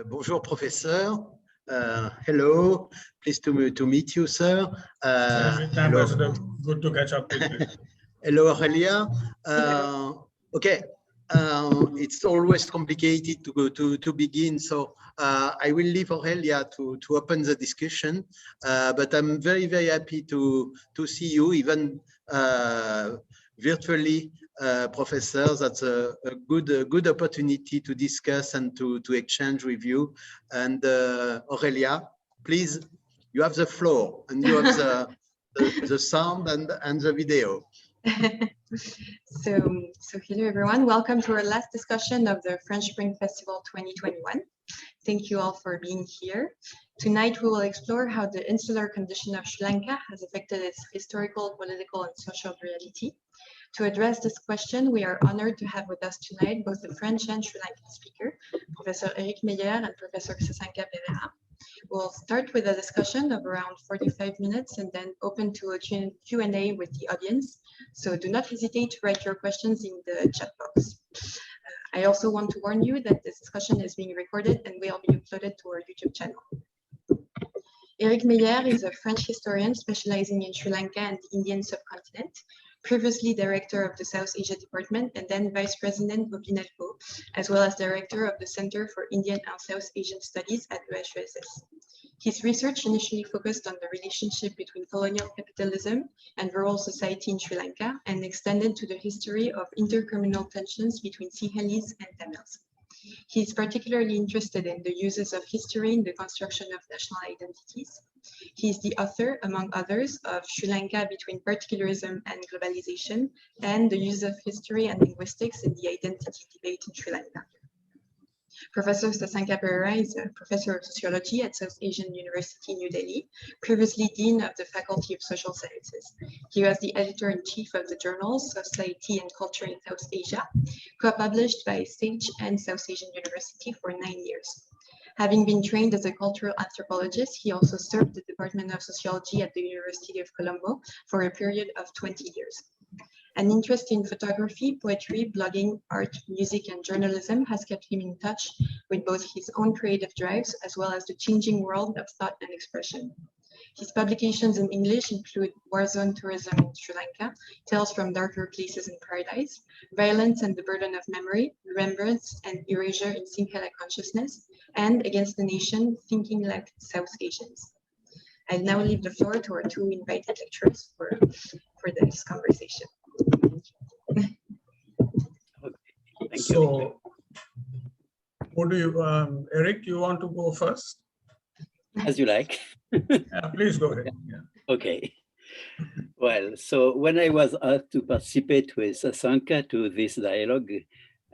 Bonjour, professeur. Hello, pleased to meet you, sir. Ambassador, good to catch up with you. Hello, Aurelia. Okay, it's always complicated to begin, so I will leave Aurelia to open the discussion. But I'm very happy to see you, even virtually, professor. That's a good opportunity to discuss and to exchange with you. And Aurelia, please, you have the floor and you have the sound and the video. So hello everyone, welcome to our last discussion of the French Spring Festival 2021. Thank you all for being here. Tonight we will explore how the insular condition of Sri Lanka has affected its historical, political and social reality. To address this question, we are honored to have with us tonight both the French and Sri Lankan speaker, Professor Eric Meyer and Professor Sasanka Perera. We'll start with a discussion of around 45 minutes and then open to a Q&A with the audience. So do not hesitate to write your questions in the chat box. I also want to warn you that this discussion is being recorded and will be uploaded to our YouTube channel. Eric Meyer is a French historian specializing in Sri Lanka and the Indian subcontinent, previously director of the South Asia Department and then vice president of INALCO, as well as director of the Center for Indian and South Asian Studies at EHESS. His research initially focused on the relationship between colonial capitalism and rural society in Sri Lanka and extended to the history of inter-communal tensions between Sinhalese and Tamils. He is particularly interested in the uses of history in the construction of national identities. He is the author, among others, of Sri Lanka between particularism and globalization and the use of history and linguistics in the identity debate in Sri Lanka. Professor Sasanka Perera is a professor of sociology at South Asian University, New Delhi, previously dean of the Faculty of Social Sciences. He was the editor-in-chief of the journals Society and Culture in South Asia, co-published by SAGE and South Asian University for 9 years. Having been trained as a cultural anthropologist, he also served the Department of Sociology at the University of Colombo for a period of 20 years. An interest in photography, poetry, blogging, art, music, and journalism has kept him in touch with both his own creative drives as well as the changing world of thought and expression. His publications in English include War Zone Tourism in Sri Lanka, Tales from Darker Places in Paradise, Violence and the Burden of Memory, Remembrance and Erasure in Sinhala Consciousness, and Against the Nation, Thinking Like South Asians. I'll now leave the floor to our two invited lecturers for this conversation. So, what do you, Eric, you want to go first? As you like. Please go ahead. Yeah. Okay. Well, so when I was asked to participate with Sasanka to this dialogue,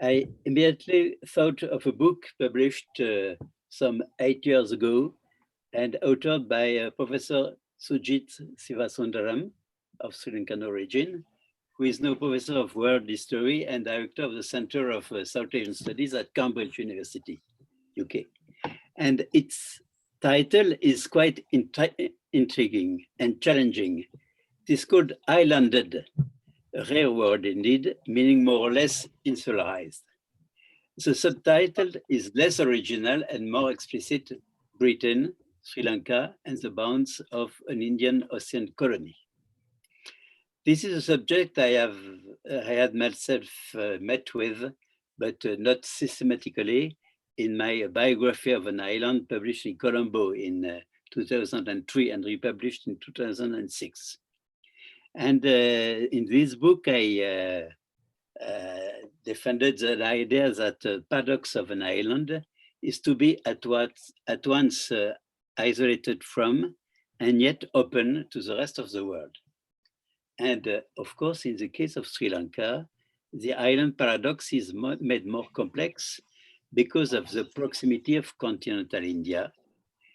I immediately thought of a book published some 8 years ago and authored by Professor Sujit Sivasundaram of Sri Lankan origin, who is now Professor of World History and Director of the Center of South Asian Studies at Cambridge University, UK. And its title is quite intriguing and challenging. It is called Islanded, a rare word indeed, meaning more or less insularized. The subtitle is less original and more explicit: Britain, Sri Lanka, and the bounds of an Indian Ocean colony. This is a subject I had myself met with, but not systematically, in my biography of an island published in Colombo in 2003 and republished in 2006. And in this book, I defended the idea that the paradox of an island is to be at once isolated from and yet open to the rest of the world. And of course, in the case of Sri Lanka, the island paradox is made more complex because of the proximity of continental India.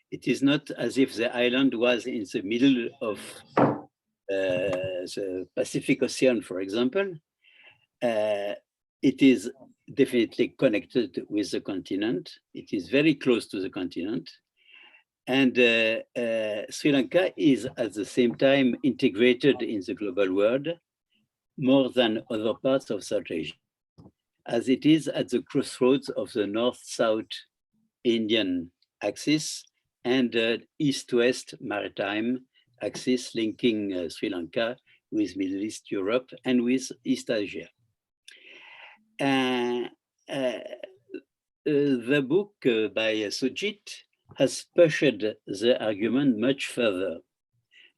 It is not as if the island was in the middle of the Pacific Ocean, for example. It is definitely connected with the continent. It is very close to the continent. And Sri Lanka is at the same time integrated in the global world more than other parts of South Asia, as it is at the crossroads of the north-south Indian axis and east-west maritime axis linking Sri Lanka with Middle East Europe and with East Asia. The book by Sujit has pushed the argument much further.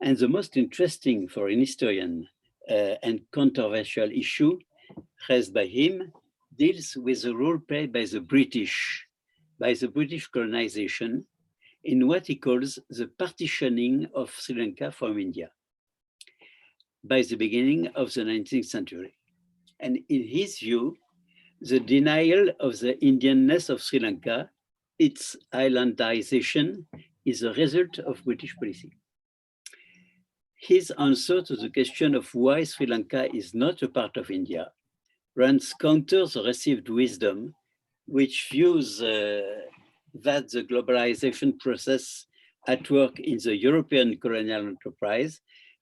And the most interesting for an historian and controversial issue raised by him deals with the role played by the British colonization in what he calls the partitioning of Sri Lanka from India by the beginning of the 19th century. And in his view, the denial of the Indianness of Sri Lanka, its islandization, is a result of British policy. His answer to the question of why Sri Lanka is not a part of India runs counter the received wisdom, which views that the globalization process at work in the European colonial enterprise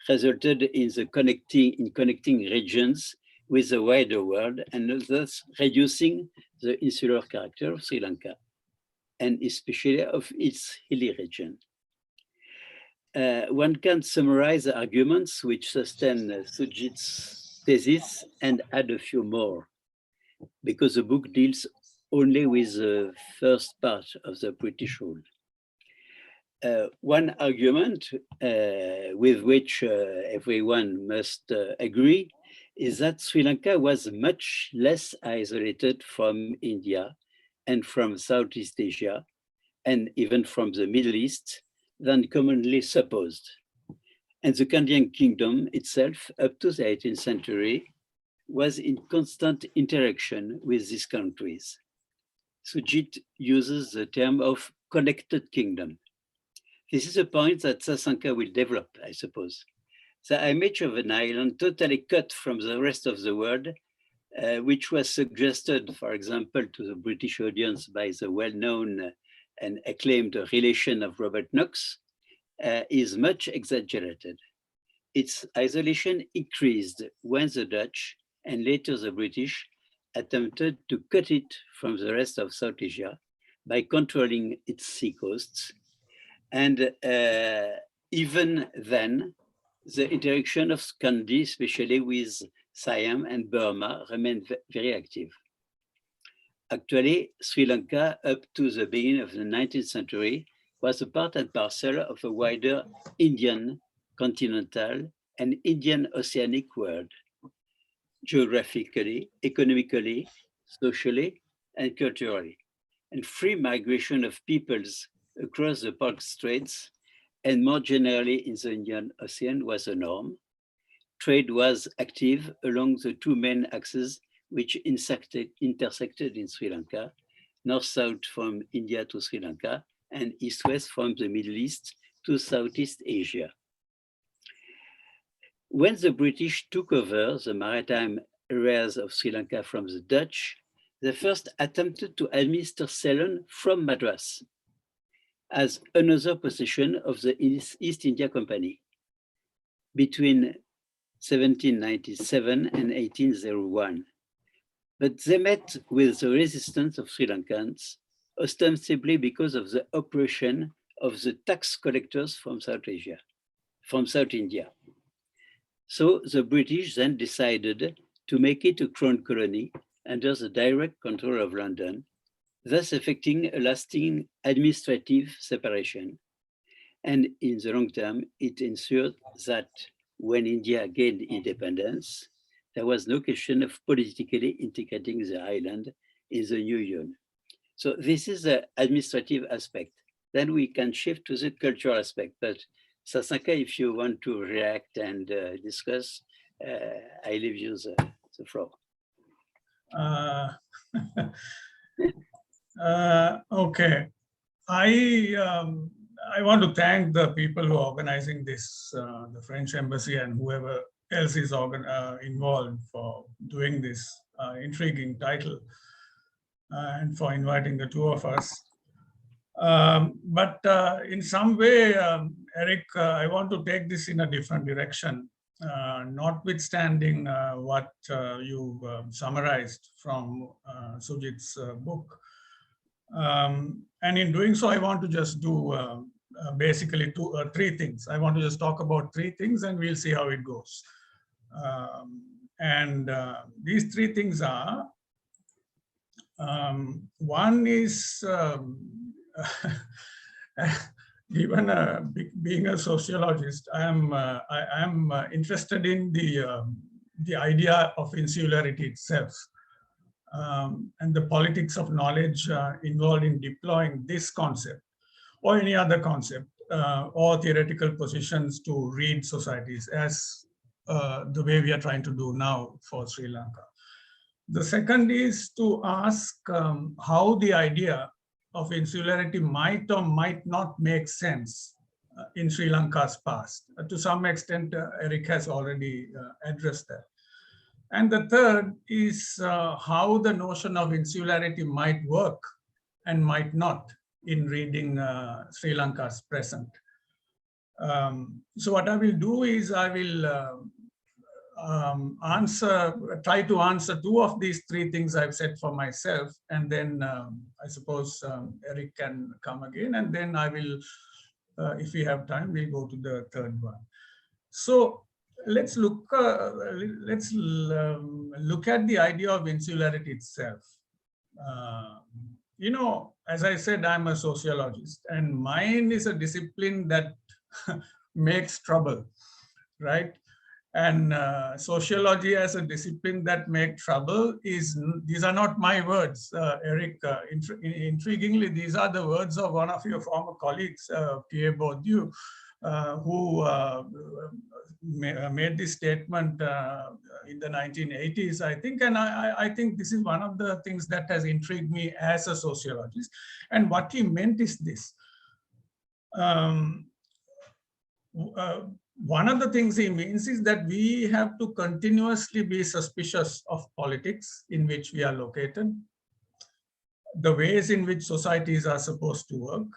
resulted in connecting regions with the wider world and thus reducing the insular character of Sri Lanka, and especially of its hilly region. One can summarize the arguments which sustain Sujit's thesis and add a few more, because the book deals only with the first part of the British rule. One argument with which everyone must agree is that Sri Lanka was much less isolated from India and from Southeast Asia, and even from the Middle East, than commonly supposed. And the Kandyan kingdom itself, up to the 18th century, was in constant interaction with these countries. Sujit uses the term of connected kingdom. This is a point that Sasanka will develop, I suppose. The image of an island totally cut from the rest of the world, which was suggested, for example, to the British audience by the well-known and acclaimed relation of Robert Knox, is much exaggerated. Its isolation increased when the Dutch and later the British attempted to cut it from the rest of South Asia by controlling its sea coasts. And even then, the interaction of Scandi, especially with Siam and Burma, remained very active. Actually, Sri Lanka, up to the beginning of the 19th century, was a part and parcel of a wider Indian continental and Indian oceanic world, geographically, economically, socially, and culturally. And free migration of peoples across the Park Straits and more generally in the Indian Ocean was a norm. Trade was active along the two main axes which intersected in Sri Lanka, north-south from India to Sri Lanka, and east-west from the Middle East to Southeast Asia. When the British took over the maritime areas of Sri Lanka from the Dutch, they first attempted to administer Ceylon from Madras as another possession of the East India Company between 1797 and 1801. But they met with the resistance of Sri Lankans, ostensibly because of the oppression of the tax collectors from South Asia, from South India. So the British then decided to make it a crown colony under the direct control of London, thus effecting a lasting administrative separation. And in the long term, it ensured that when India gained independence, there was no question of politically integrating the island in the new union. So this is the administrative aspect. Then we can shift to the cultural aspect. But Sasanka, if you want to react and discuss, I leave you the floor. Okay. I want to thank the people who are organizing this, the French Embassy and whoever else is involved for doing this intriguing title and for inviting the two of us. But in some way, Eric, I want to take this in a different direction, notwithstanding what you summarized from Sujit's book. And in doing so, I want to just do basically three things. I want to just talk about three things and we'll see how it goes. These three things are, one is, given being a sociologist, I am interested in the idea of insularity itself. And the politics of knowledge involved in deploying this concept or any other concept or theoretical positions to read societies as the way we are trying to do now for Sri Lanka. The second is to ask how the idea of insularity might or might not make sense in Sri Lanka's past. To some extent, Eric has already addressed that. And the third is how the notion of insularity might work and might not in reading Sri Lanka's present. So what I will do is I will try to answer two of these three things I've said for myself, and then I suppose Eric can come again, and then I will, if we have time, we'll go to the third one. So let's look at the idea of insularity itself. You know, as I said, I'm a sociologist, and mine is a discipline that makes trouble, right? And sociology as a discipline that makes trouble is, these are not my words, Eric. Intriguingly, these are the words of one of your former colleagues, Pierre Bourdieu, who made this statement in the 1980s, I think. And I think this is one of the things that has intrigued me as a sociologist. And what he meant is this. One of the things he means is that we have to continuously be suspicious of politics in which we are located, the ways in which societies are supposed to work,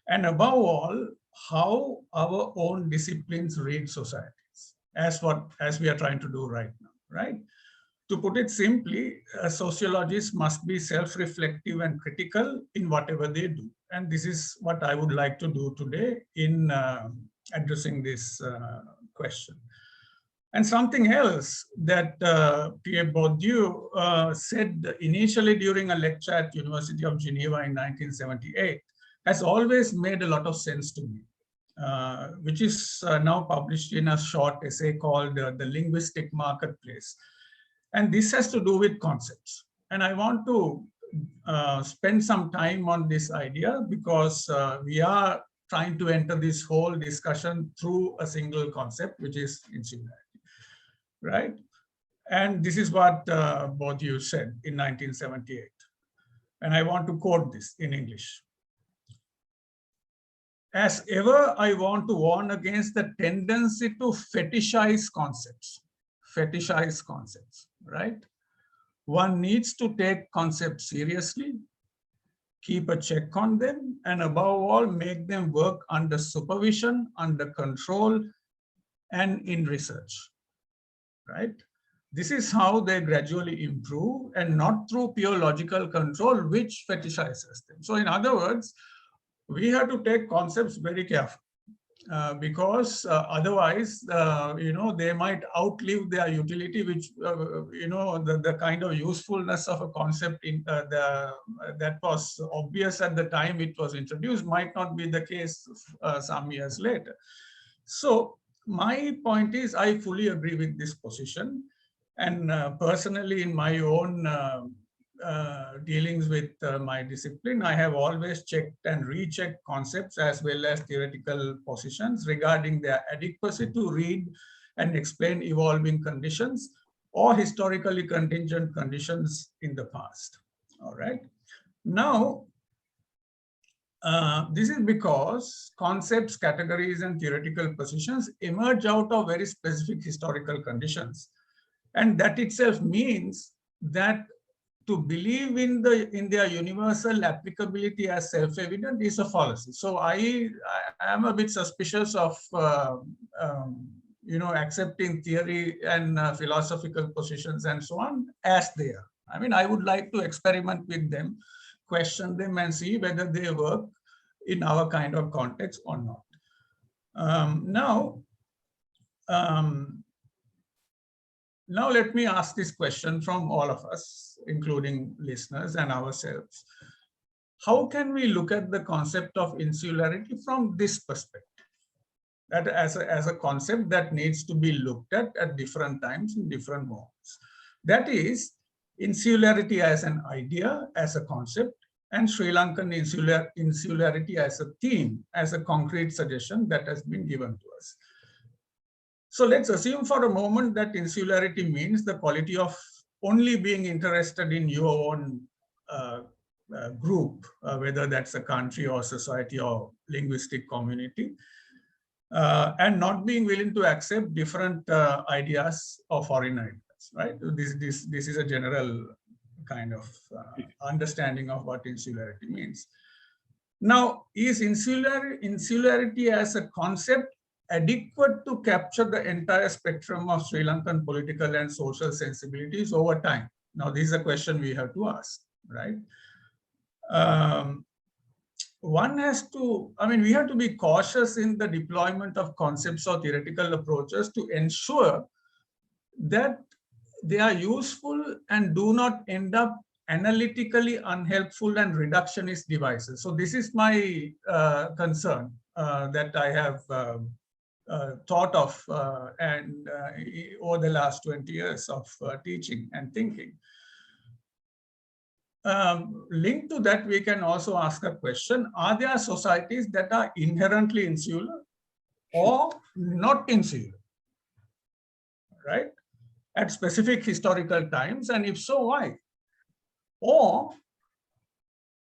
and above all, how our own disciplines read societies, as we are trying to do right now, right? To put it simply, sociologists must be self-reflective and critical in whatever they do. And this is what I would like to do today in addressing this question. And something else that Pierre Bourdieu said initially during a lecture at University of Geneva in 1978 has always made a lot of sense to me, which is now published in a short essay called The Linguistic Marketplace. And this has to do with concepts. And I want to spend some time on this idea because we are trying to enter this whole discussion through a single concept, which is insularity, right? And this is what Bourdieu said in 1978. And I want to quote this in English. As ever, I want to warn against the tendency to fetishize concepts, right? One needs to take concepts seriously, keep a check on them, and above all, make them work under supervision, under control, and in research, right? This is how they gradually improve, and not through pure logical control, which fetishizes them. So in other words, we have to take concepts very carefully. Because otherwise, they might outlive their utility, which, the kind of usefulness of a concept that was obvious at the time it was introduced might not be the case some years later. So my point is, I fully agree with this position. And personally, in my own dealings with my discipline, I have always checked and rechecked concepts as well as theoretical positions regarding their adequacy to read and explain evolving conditions or historically contingent conditions in the past. All right. Now, this is because concepts, categories, and theoretical positions emerge out of very specific historical conditions. And that itself means that to believe in their universal applicability as self-evident is a fallacy. So I am a bit suspicious of accepting theory and philosophical positions and so on as they are. I mean, I would like to experiment with them question them and see whether they work in our kind of context or not. Now let me ask this question from all of us, including listeners and ourselves. How can we look at the concept of insularity from this perspective? That as a concept that needs to be looked at different times in different moments. That is, insularity as an idea, as a concept, and Sri Lankan insularity as a theme, as a concrete suggestion that has been given to us. So let's assume for a moment that insularity means the quality of only being interested in your own group, whether that's a country or society or linguistic community, and not being willing to accept different ideas or foreign ideas, right? This is a general kind of understanding of what insularity means. Now, is insularity as a concept adequate to capture the entire spectrum of Sri Lankan political and social sensibilities over time? Now, this is a question we have to ask, right? One has to, we have to be cautious in the deployment of concepts or theoretical approaches to ensure that they are useful and do not end up analytically unhelpful and reductionist devices. So this is my concern that I have thought of over the last 20 years of teaching and thinking. Linked to that, we can also ask a question: are there societies that are inherently insular or not insular, right, at specific historical times, and if so, why? Or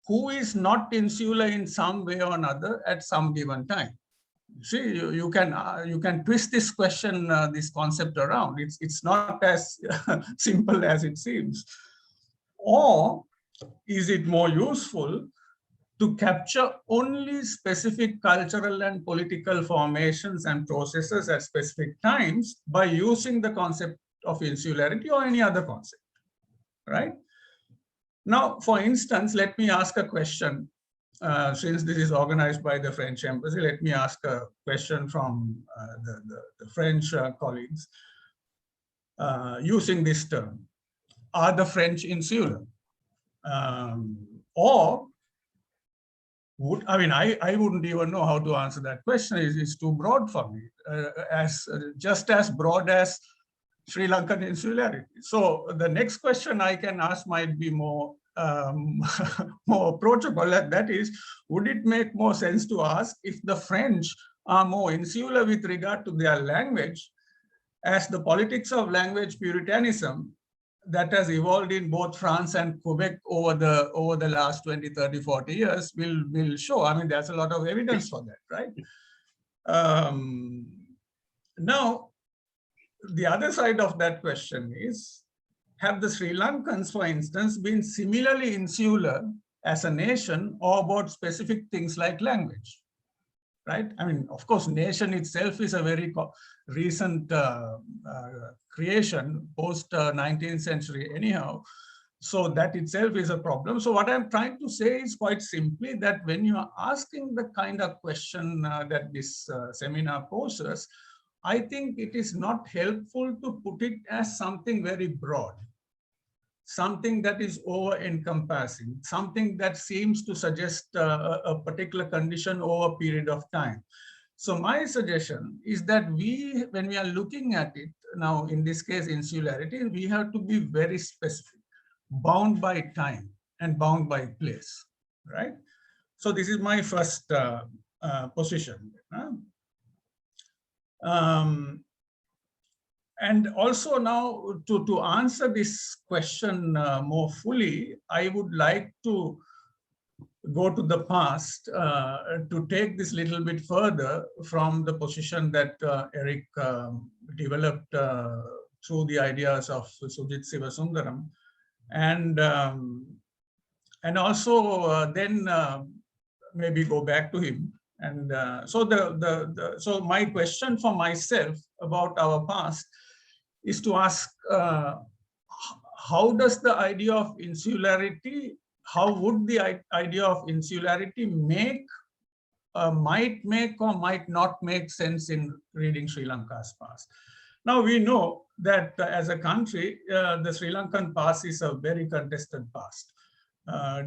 who is not insular in some way or another at some given time? See, you can twist this question, this concept around. It's not as simple as it seems. Or is it more useful to capture only specific cultural and political formations and processes at specific times by using the concept of insularity or any other concept, right? Now, for instance, let me ask a question. Since this is organized by the French Embassy, let me ask a question from the French colleagues using this term. Are the French insular? Or I wouldn't even know how to answer that question. It's too broad for me, just as broad as Sri Lankan insularity. So the next question I can ask might be more more approachable, and that is, would it make more sense to ask if the French are more insular with regard to their language, as the politics of language puritanism that has evolved in both France and Quebec over the last 20, 30, 40 years will show. There's a lot of evidence for that, right? Now, the other side of that question is, have the Sri Lankans, for instance, been similarly insular as a nation or about specific things like language, right? Of course, nation itself is a very recent creation, post 19th century anyhow. So that itself is a problem. So what I'm trying to say is quite simply that when you are asking the kind of question that this seminar poses, I think it is not helpful to put it as something very broad, something that is over-encompassing, something that seems to suggest a particular condition over a period of time. So my suggestion is that when we are looking at it, now in this case insularity, we have to be very specific, bound by time and bound by place, right? So this is my first position. And also now to answer this question more fully, I would like to go to the past to take this little bit further from the position that Eric developed through the ideas of Sujit Sivasundaram, and also then maybe go back to him. And so my question for myself about our past is to ask, how does the idea of insularity how would the idea of insularity might make or might not make sense in reading Sri Lanka's past? Now we know that as a country, the Sri Lankan past is a very contested past.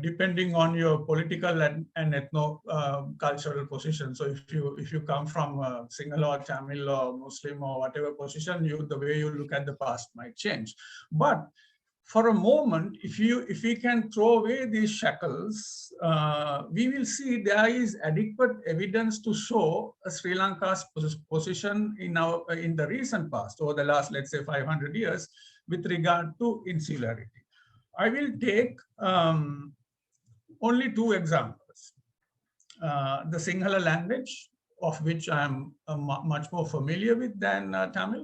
Depending on your political and ethno-cultural position. So if you come from Sinhala or Tamil or Muslim or whatever position, the way you look at the past might change. But for a moment, if we can throw away these shackles, we will see there is adequate evidence to show Sri Lanka's position in the recent past, over the last, let's say, 500 years, with regard to insularity. I will take only two examples. The Sinhala language, of which I am much more familiar with than Tamil,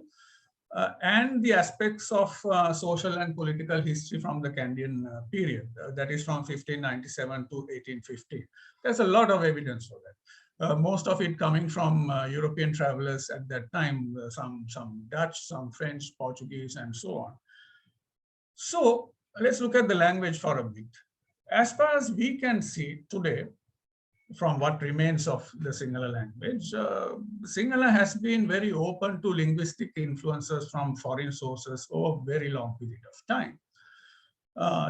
and the aspects of social and political history from the Kandyan period, that is from 1597 to 1850. There's a lot of evidence for that. Most of it coming from European travelers at that time, some Dutch, some French, Portuguese, and so on. So let's look at the language for a bit. As far as we can see today, from what remains of the Sinhala language, Sinhala has been very open to linguistic influences from foreign sources over a very long period of time.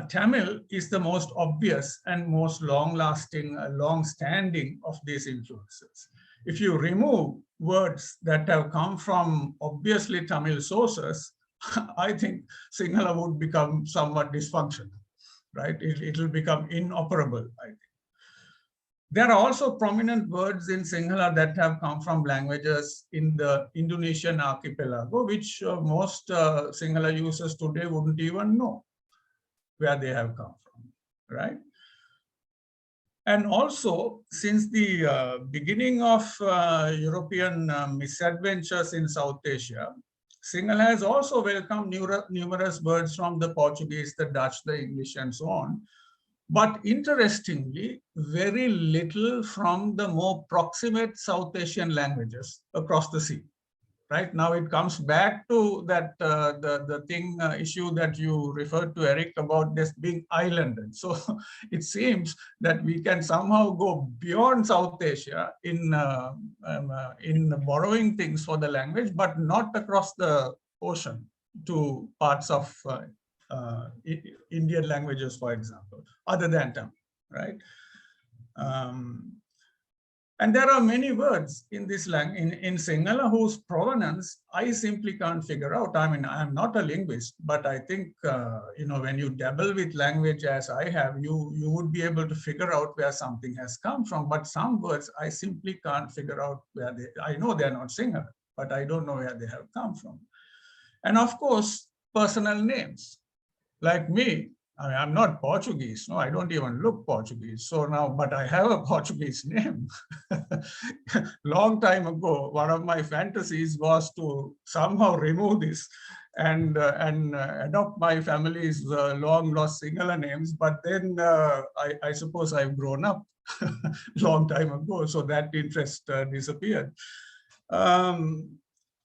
Tamil is the most obvious and most long-lasting, long-standing of these influences. If you remove words that have come from obviously Tamil sources, I think Sinhala would become somewhat dysfunctional, right? It will become inoperable, I think. There are also prominent words in Sinhala that have come from languages in the Indonesian archipelago, which most Sinhala users today wouldn't even know where they have come from, right? And also, since the beginning of European misadventures in South Asia, Sinhala has also welcomed numerous words from the Portuguese, the Dutch, the English, and so on. But interestingly, very little from the more proximate South Asian languages across the sea. Right now, it comes back to that the issue that you referred to, Eric, about this being islanded. So it seems that we can somehow go beyond South Asia in borrowing things for the language, but not across the ocean to parts of Indian languages, for example, other than Tamil, right? And there are many words in this language, in Sinhala, whose provenance I simply can't figure out. I mean, I'm not a linguist, but I think, when you dabble with language as I have, you would be able to figure out where something has come from. But some words, I simply can't figure out where I know they're not Sinhala, but I don't know where they have come from. And of course, personal names. Like me, I'm not Portuguese. No, I don't even look Portuguese. So now, but I have a Portuguese name. Long time ago, one of my fantasies was to somehow remove this and adopt my family's long lost Sinhala names. But then I suppose I've grown up long time ago, so that interest disappeared.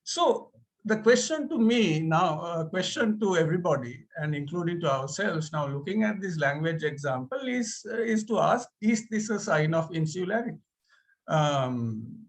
So the question to me now, a question to everybody, and including to ourselves now, looking at this language example, is to ask, is this a sign of insularity? When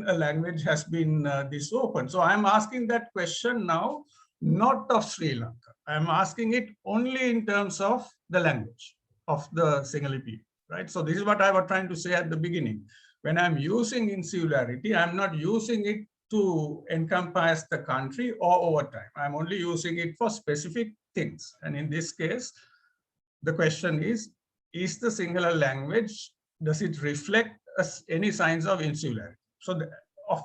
a language has been this open. So I'm asking that question now, not of Sri Lanka. I'm asking it only in terms of the language of the Sinhalese people, right? So this is what I was trying to say at the beginning. When I'm using insularity, I'm not using it to encompass the country or over time. I'm only using it for specific things. And in this case, the question is the Sinhala language, does it reflect any signs of insularity? So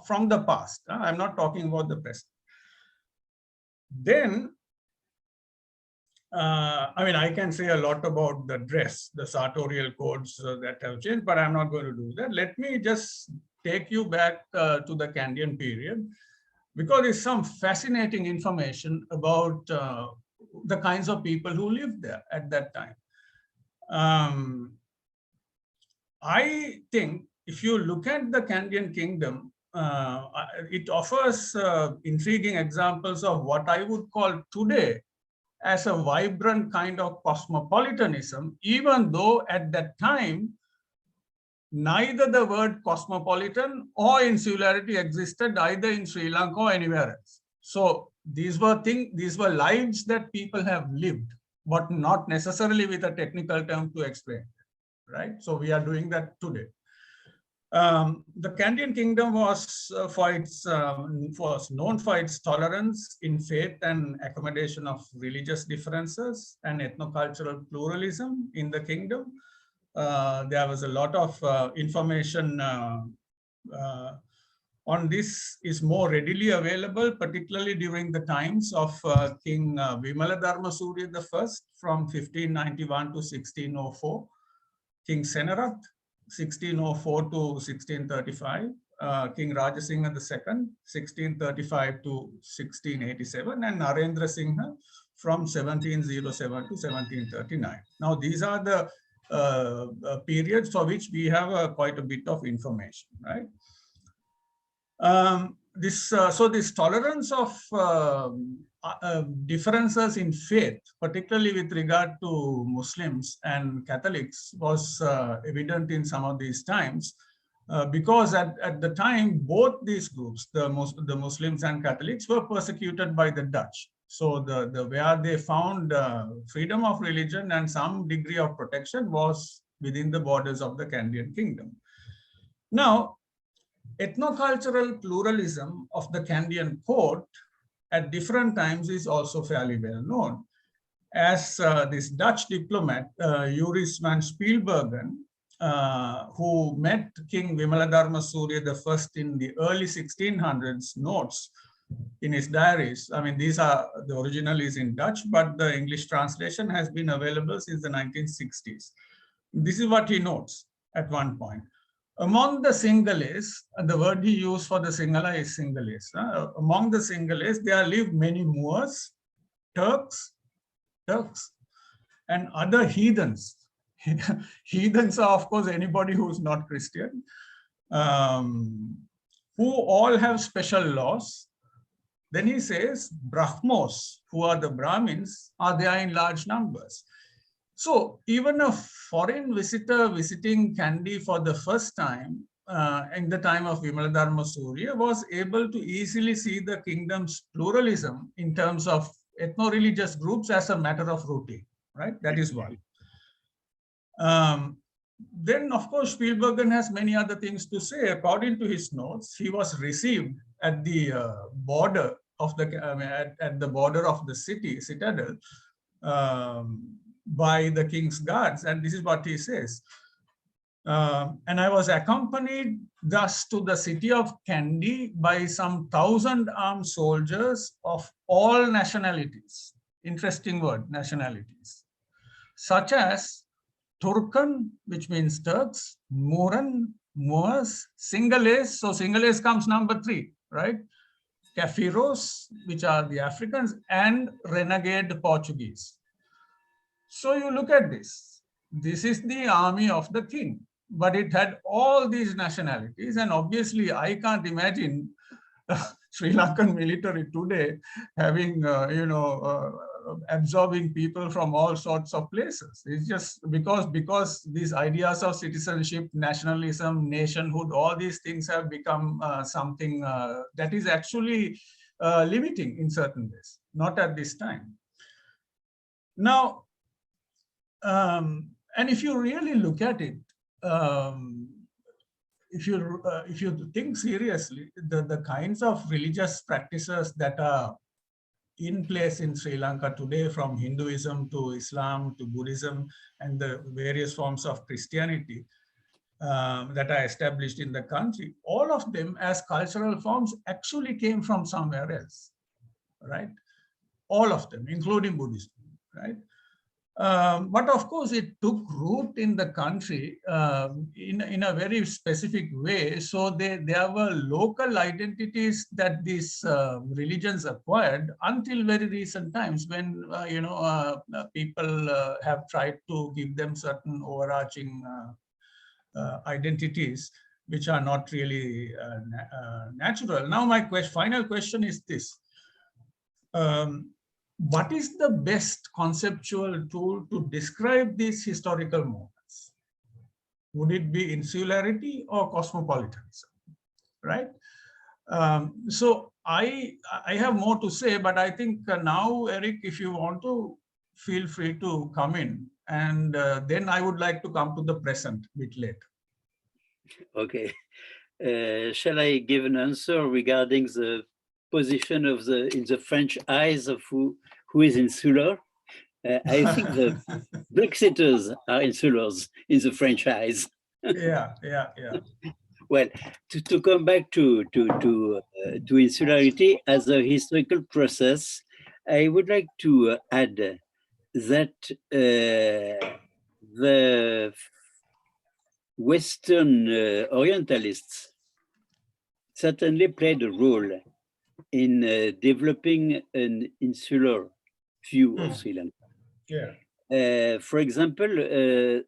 from the past, I'm not talking about the present. Then, I can say a lot about the dress, the sartorial codes that have changed, but I'm not going to do that. Let me just take you back to the Kandyan period, because there's some fascinating information about the kinds of people who lived there at that time. I think if you look at the Kandyan kingdom, it offers intriguing examples of what I would call today as a vibrant kind of cosmopolitanism, even though at that time, neither the word cosmopolitan or insularity existed either in Sri Lanka or anywhere else. So these were lives that people have lived, but not necessarily with a technical term to explain, right? So we are doing that today. The Kandyan kingdom was known for its tolerance in faith and accommodation of religious differences and ethnocultural pluralism in the kingdom. There was a lot of information on this is more readily available, particularly during the times of King Vimaladharma Surya I from 1591 to 1604, King Senarat 1604 to 1635, King Rajasingha II 1635 to 1687, and Narendra Singha from 1707 to 1739. Now these are the periods for which we have quite a bit of information, right? So this tolerance of differences in faith, particularly with regard to Muslims and Catholics, was evident in some of these times, because at the time, both these groups, the Muslims and Catholics, were persecuted by the Dutch. So where they found freedom of religion and some degree of protection was within the borders of the Kandyan kingdom. Now, ethnocultural pluralism of the Kandyan court at different times is also fairly well known. As this Dutch diplomat, Joris van Spielbergen, who met King Vimaladharma Surya I in the early 1600s, notes in his diaries. I mean, the original is in Dutch, but the English translation has been available since the 1960s. This is what he notes at one point. Among the Sinhalese, the word he used for the Sinhala is Sinhalese. Among the Sinhalese, there live many Moors, Turks, and other heathens. Heathens are, of course, anybody who's not Christian, who all have special laws. Then he says, Brahmos, who are the Brahmins, are there in large numbers. So even a foreign visitor visiting Kandy for the first time in the time of Vimaladharma Surya was able to easily see the kingdom's pluralism in terms of ethno-religious groups as a matter of routine, right? That is one. Then, of course, Spielbergen has many other things to say. According to his notes, he was received at the border of the border of the citadel, by the king's guards, and this is what he says. And I was accompanied thus to the city of Kandy by some 1,000 armed soldiers of all nationalities. Interesting word, nationalities. Such as Turkan, which means Turks, Moran, Moors, Sinhalese, so Sinhalese comes number 3, right? Kafiros, which are the Africans, and renegade Portuguese. So you look at this. This is the army of the king, but it had all these nationalities, and obviously I can't imagine Sri Lankan military today having, absorbing people from all sorts of places. It's just because these ideas of citizenship, nationalism, nationhood, all these things have become something that is actually limiting in certain ways, not at this time. Now, and if you really look at it, if you think seriously, the kinds of religious practices that are in place in Sri Lanka today, from Hinduism to Islam to Buddhism and the various forms of Christianity that are established in the country, all of them as cultural forms actually came from somewhere else, right? All of them, including Buddhism, right? But of course, it took root in the country in a very specific way. So there were local identities that these religions acquired until very recent times, when people have tried to give them certain overarching identities which are not really natural. Now, my final question is this. what is the best conceptual tool to describe these historical moments? Would it be insularity or cosmopolitanism, right? So I have more to say, but I think now, Eric, if you want to, feel free to come in, and then I would like to come to the present a bit later. Okay. Shall I give an answer regarding the position of in the French eyes of who is insular? I think the Brexiters are insulars in the French eyes. Yeah. Well, to come back to insularity as a historical process, I would like to add that the Western Orientalists certainly played a role in developing an insular view of Sri Lanka. Yeah. For example, the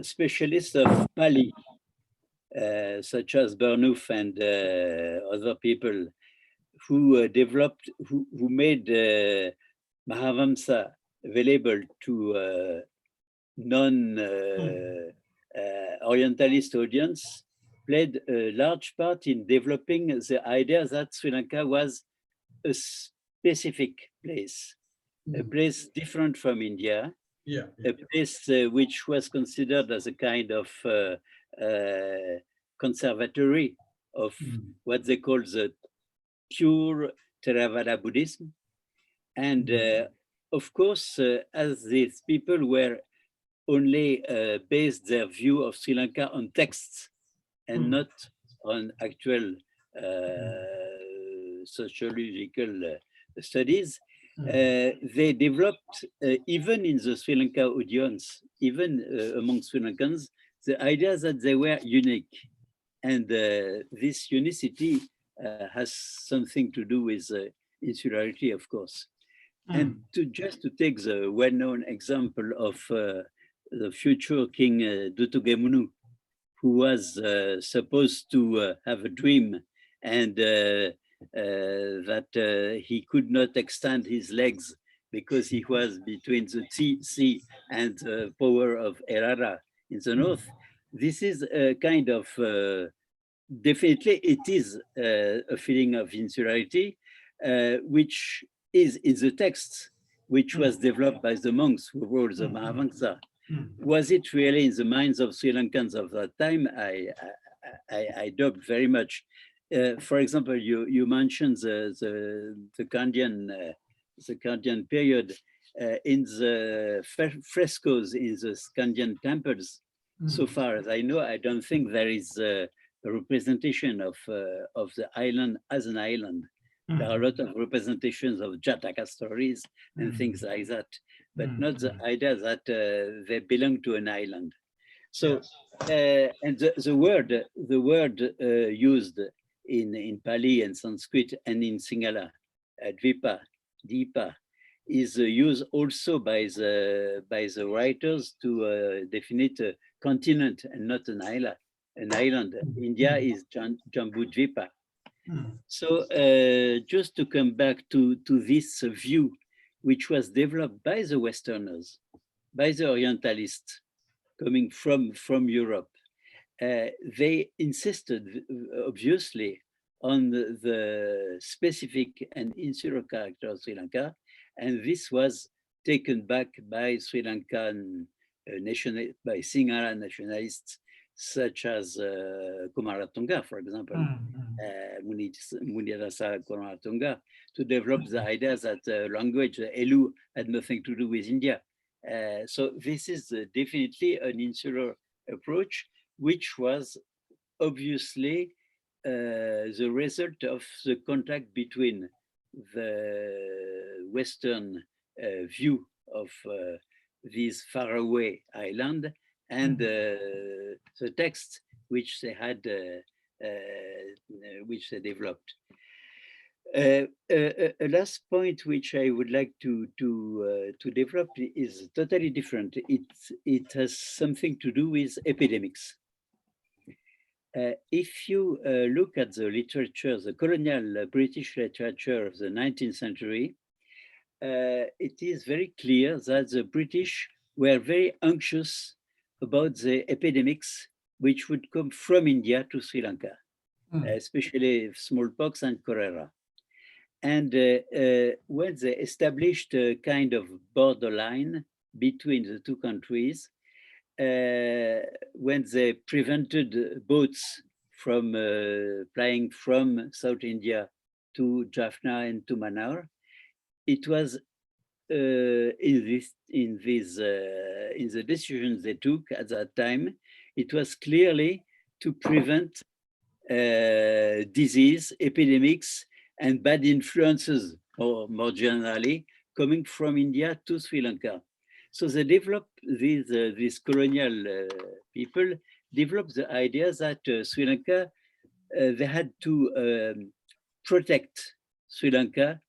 specialists of Pali, such as Burnouf and other people, who developed, who made Mahavamsa available to non-Orientalist audience, played a large part in developing the idea that Sri Lanka was a specific place, a place different from India, a place which was considered as a kind of conservatory of what they call the pure Theravada Buddhism. And of course, as these people were only based their view of Sri Lanka on texts and not on actual sociological studies, they developed, even in the Sri Lanka audience, even among Sri Lankans, the idea that they were unique. And this unicity has something to do with insularity, of course. And just to take the well-known example of the future King Dutugemunu, who was supposed to have a dream and that he could not extend his legs because he was between the sea and the power of Erara in the north. This is a kind of, definitely it is a feeling of insularity, which is in the text, which was developed by the monks who wrote the Mahavamsa. Was it really in the minds of Sri Lankans of that time? I doubt very much. For example, you mentioned the Skandian period. In the frescoes in the Skandian temples, so far as I know, I don't think there is a representation of the island as an island. There are a lot of representations of Jataka stories and things like that, but not the idea that they belong to an island. So, and the word used in Pali and Sanskrit and in Sinhala, Deepa, is used also by the writers to define a continent and not an island. India is Jambu Dvipa. So just to come back to this view, which was developed by the Westerners, by the Orientalists coming from Europe, they insisted, obviously, on the specific and insular character of Sri Lanka, and this was taken back by Sri Lankan by Sinhala nationalists such as Kumaratunga, for example, Munirasa Kumaratunga, to develop the idea that language, Elu, had nothing to do with India. So this is definitely an insular approach, which was obviously the result of the contact between the Western view of this faraway island and the text which they had, which they developed. A last point which I would like to develop is totally different. It has something to do with epidemics. if you look at the literature, the colonial British literature of the 19th century, it is very clear that the British were very anxious about the epidemics which would come from India to Sri Lanka, especially smallpox and cholera. And when they established a kind of borderline between the two countries, when they prevented boats from flying from South India to Jaffna and to Mannar, it was in the decisions they took at that time, it was clearly to prevent disease, epidemics, and bad influences, or more generally, coming from India to Sri Lanka. So they developed these colonial people developed the idea that Sri Lanka, they had to protect Sri Lanka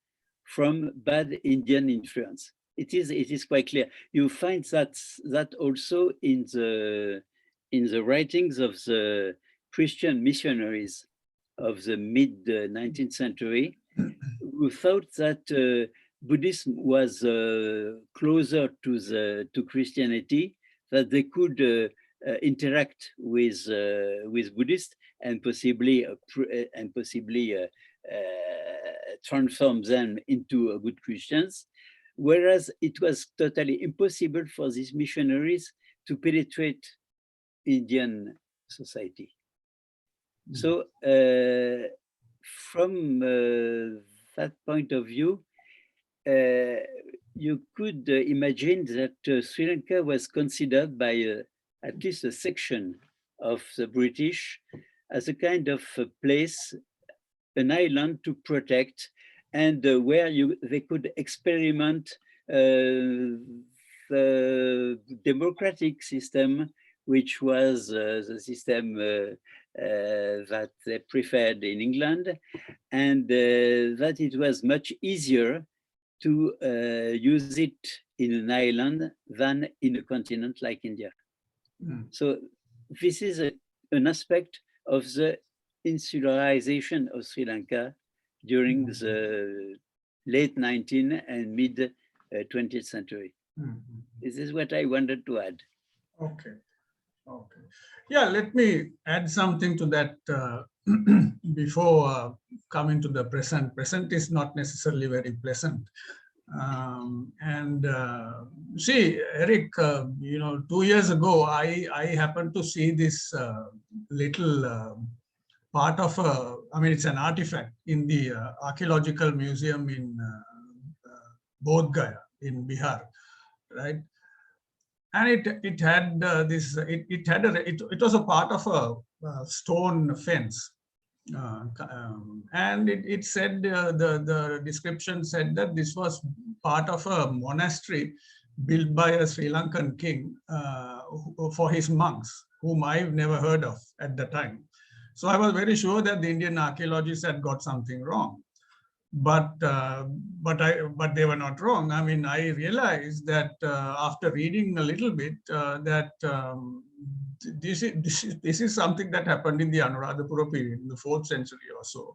from bad Indian influence. It is quite clear. You find that also in the writings of the Christian missionaries of the mid 19th century, who thought that Buddhism was closer to Christianity, that they could interact with Buddhists and possibly transform them into good Christians, whereas it was totally impossible for these missionaries to penetrate Indian society. So from that point of view, you could imagine that Sri Lanka was considered by at least a section of the British as a kind of a place, an island to protect, and where they could experiment the democratic system, which was the system that they preferred in England, and that it was much easier to use it in an island than in a continent like India. So this is an aspect of the insularization of Sri Lanka during the late 19th and mid 20th century. This is what I wanted to add. Okay. Okay. Yeah, let me add something to that before coming to the present. Present is not necessarily very pleasant. See, Eric, 2 years ago, I happened to see this little part of it's an artifact in the archaeological museum in Bodh Gaya in Bihar, right? And it had it was a part of a stone fence, and it said the description said that this was part of a monastery built by a Sri Lankan king for his monks, whom I've never heard of at the time. So I was very sure that the Indian archaeologists had got something wrong. But they were not wrong. I mean, I realized that after reading a little bit that this is something that happened in the Anuradhapura period, in the 4th century or so.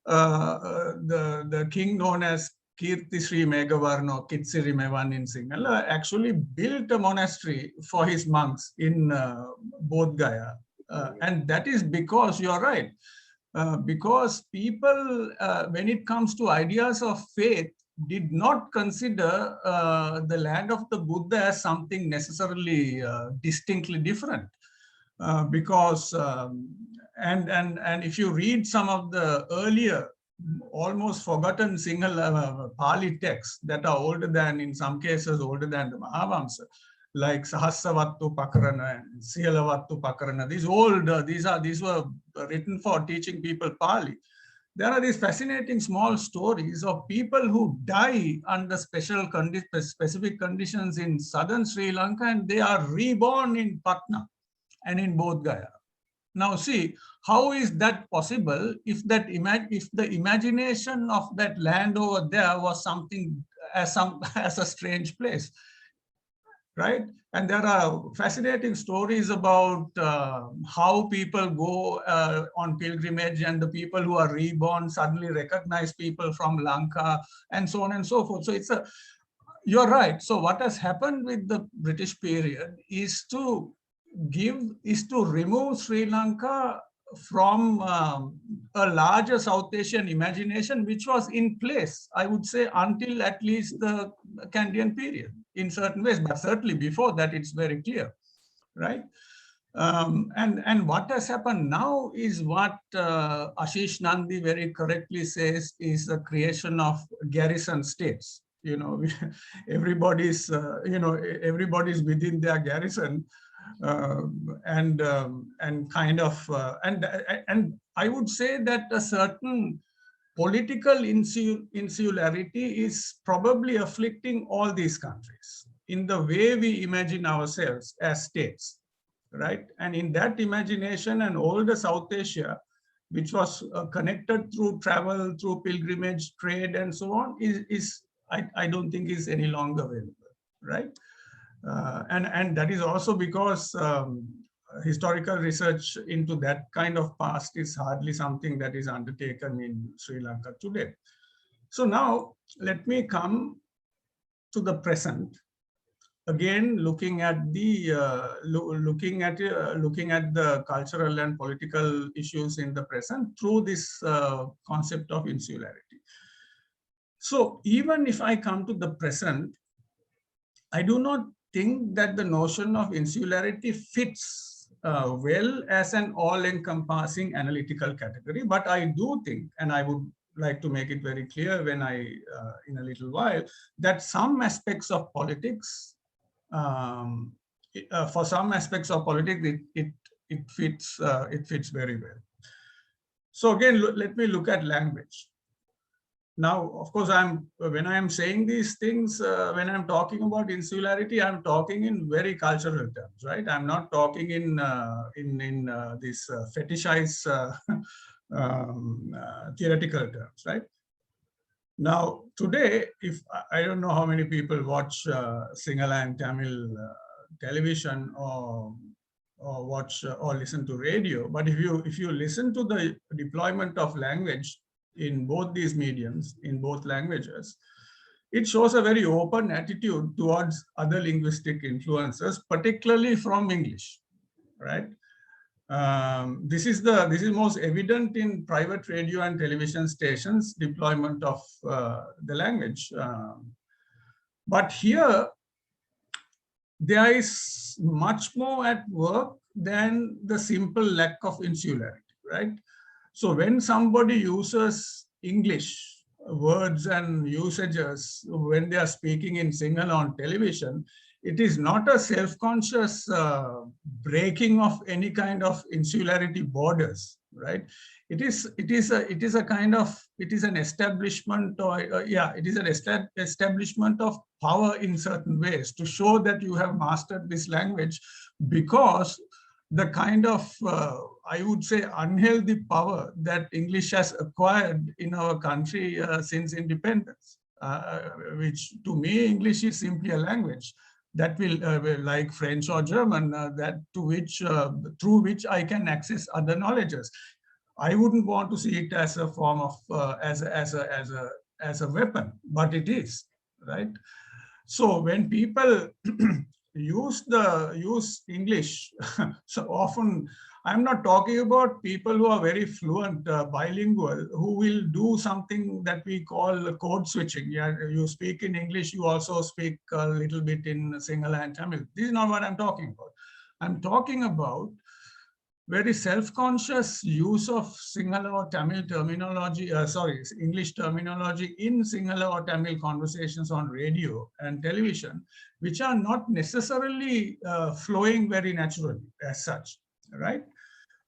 The king known as Kirti Sri Meghavarna or Kitsiri Mevan in Sinhala actually built a monastery for his monks in Bodh Gaya, and that is because you're right. Because people, when it comes to ideas of faith, did not consider the land of the Buddha as something necessarily distinctly different. Because if you read some of the earlier, almost forgotten Sinhala Pali texts that are older than, in some cases, older than the Mahavamsa, like Sahasavattu Pakarana and Sialavattu Pakarana. These were written for teaching people Pali. There are these fascinating small stories of people who die under specific conditions in southern Sri Lanka, and they are reborn in Patna and in Bodh Gaya. Now see, how is that possible if the imagination of that land over there was something as a strange place? right? And there are fascinating stories about how people go on pilgrimage, and the people who are reborn suddenly recognize people from Lanka, and so on and so forth. So you're right. So what has happened with the British period is to remove Sri Lanka from a larger South Asian imagination, which was in place, I would say, until at least the Kandyan period in certain ways, but certainly before that, it's very clear, right? And what has happened now is what Ashish Nandi very correctly says is the creation of garrison states. You know, everybody's within their garrison, and I would say that a certain political insularity is probably afflicting all these countries in the way we imagine ourselves as states, right? And in that imagination, and all the South Asia, which was connected through travel, through pilgrimage, trade, and so on, I don't think is any longer available, right? And that is also because historical research into that kind of past is hardly something that is undertaken in Sri Lanka today. So now let me come to the present. Again, looking at the cultural and political issues in the present through this concept of insularity. So even if I come to the present, I do not think that the notion of insularity fits well as an all-encompassing analytical category, but I do think, and I would like to make it very clear when in a little while, that some aspects of politics, for some aspects of politics, it fits very well. So again, let me look at language. Now, of course, when I am saying these things, when I'm talking about insularity, I'm talking in very cultural terms, right? I'm not talking in this fetishized theoretical terms, right? Now, today, if I don't know how many people watch Sinhala and Tamil television or watch or listen to radio, but if you listen to the deployment of language in both these mediums, in both languages, it shows a very open attitude towards other linguistic influences, particularly from English, right? This is most evident in private radio and television stations' deployment of the language. But here, there is much more at work than the simple lack of insularity, right? So when somebody uses English words and usages when they are speaking in Sinhala on television, it is not a self-conscious breaking of any kind of insularity borders, right? It is an establishment, or it is an establishment of power in certain ways to show that you have mastered this language, because the kind of, I would say, unhealthy power that English has acquired in our country since independence, which to me, English is simply a language that will, like French or German, through which I can access other knowledges. I wouldn't want to see it as a form of, as a weapon, but it is, right? So when people use English, so often I'm not talking about people who are very fluent, bilingual, who will do something that we call code switching. Yeah, you speak in English, you also speak a little bit in Sinhala and Tamil. This is not what I'm talking about. I'm talking about very self-conscious use of Sinhala or Tamil terminology, English terminology in Sinhala or Tamil conversations on radio and television, which are not necessarily flowing very naturally as such, right?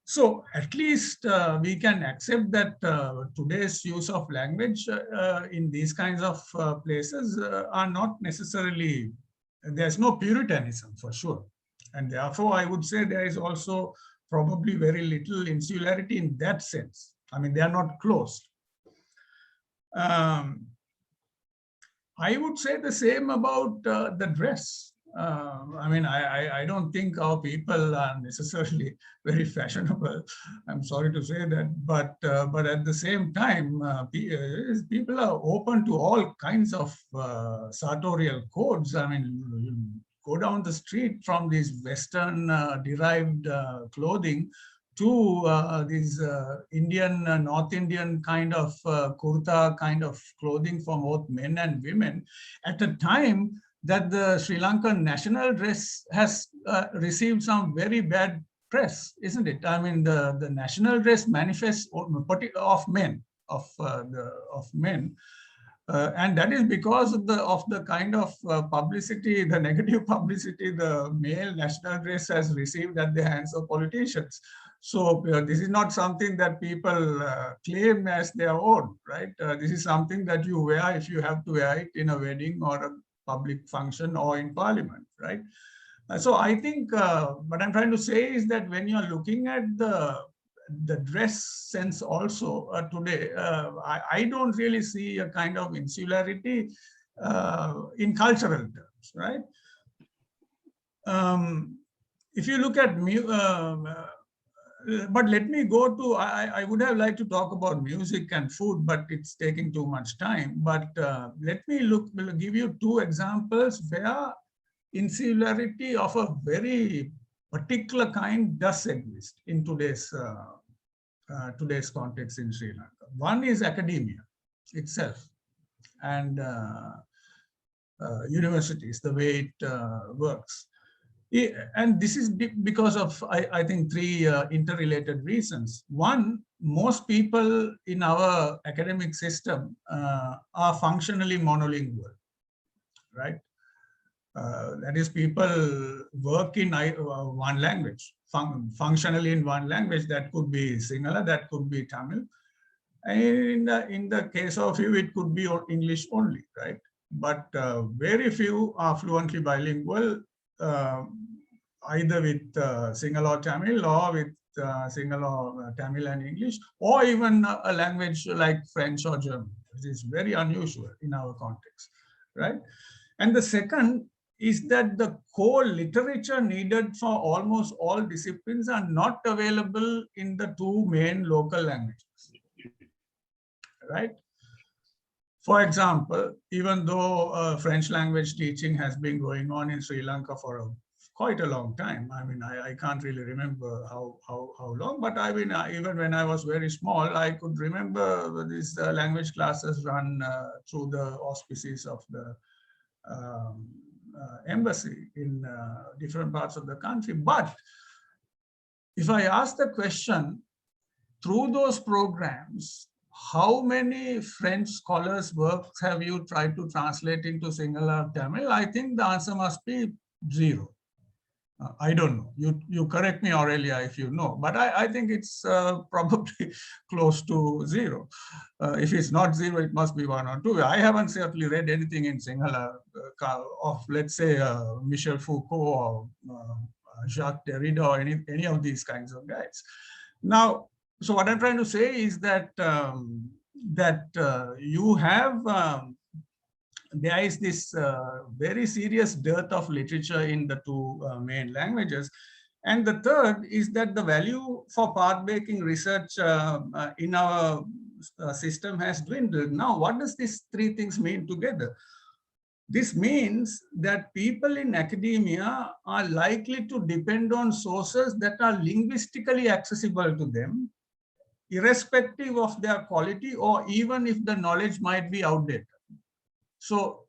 So at least we can accept that today's use of language in these kinds of places are not necessarily, there's no Puritanism for sure. And therefore, I would say there is also probably very little insularity in that sense. I mean, they are not closed. I would say the same about the dress. I mean, I don't think our people are necessarily very fashionable. I'm sorry to say that, but at the same time, people are open to all kinds of sartorial codes. I mean, you go down the street from these Western derived clothing to these Indian, North Indian kind of kurta kind of clothing for both men and women at a time that the Sri Lankan national dress has received some very bad press, isn't it? I mean, the national dress manifests of men, of men. And that is because of the kind of publicity, the negative publicity the male national dress has received at the hands of politicians. So this is not something that people claim as their own, right? This is something that you wear if you have to wear it in a wedding or a public function or in parliament, right? So I think what I'm trying to say is that when you're looking at the dress sense also today, I don't really see a kind of insularity in cultural terms, right? If you look at but let me go to, I would have liked to talk about music and food, but it's taking too much time. But let me give you two examples where insularity of a very particular kind does exist in today's context in Sri Lanka. One is academia itself and universities, the way it works. And this is because of, I think, three interrelated reasons. One, most people in our academic system are functionally monolingual, right? That is, people work in one language, functionally in one language. That could be Sinhala, that could be Tamil. And in the case of you, it could be English only, right? But very few are fluently bilingual, either with Sinhala or Tamil, or with Sinhala or Tamil and English, or even a language like French or German. It is very unusual in our context, right? And the second is that the core literature needed for almost all disciplines are not available in the two main local languages, right? For example, even though French language teaching has been going on in Sri Lanka for quite a long time. I mean, I can't really remember how long, but I mean, even when I was very small, I could remember these language classes run through the auspices of the embassy in different parts of the country. But if I ask the question, through those programs, how many French scholars' works have you tried to translate into Sinhala or Tamil? I think the answer must be zero. I don't know. You correct me, Aurelia, if you know, but I think it's probably close to zero. If it's not zero, it must be 1 or 2. I haven't certainly read anything in Sinhala of, let's say, Michel Foucault or Jacques Derrida or any of these kinds of guys. Now, so what I'm trying to say is that you have there is this very serious dearth of literature in the two main languages. And the third is that the value for path-breaking research in our system has dwindled. Now, what does these three things mean together? This means that people in academia are likely to depend on sources that are linguistically accessible to them, irrespective of their quality, or even if the knowledge might be outdated. So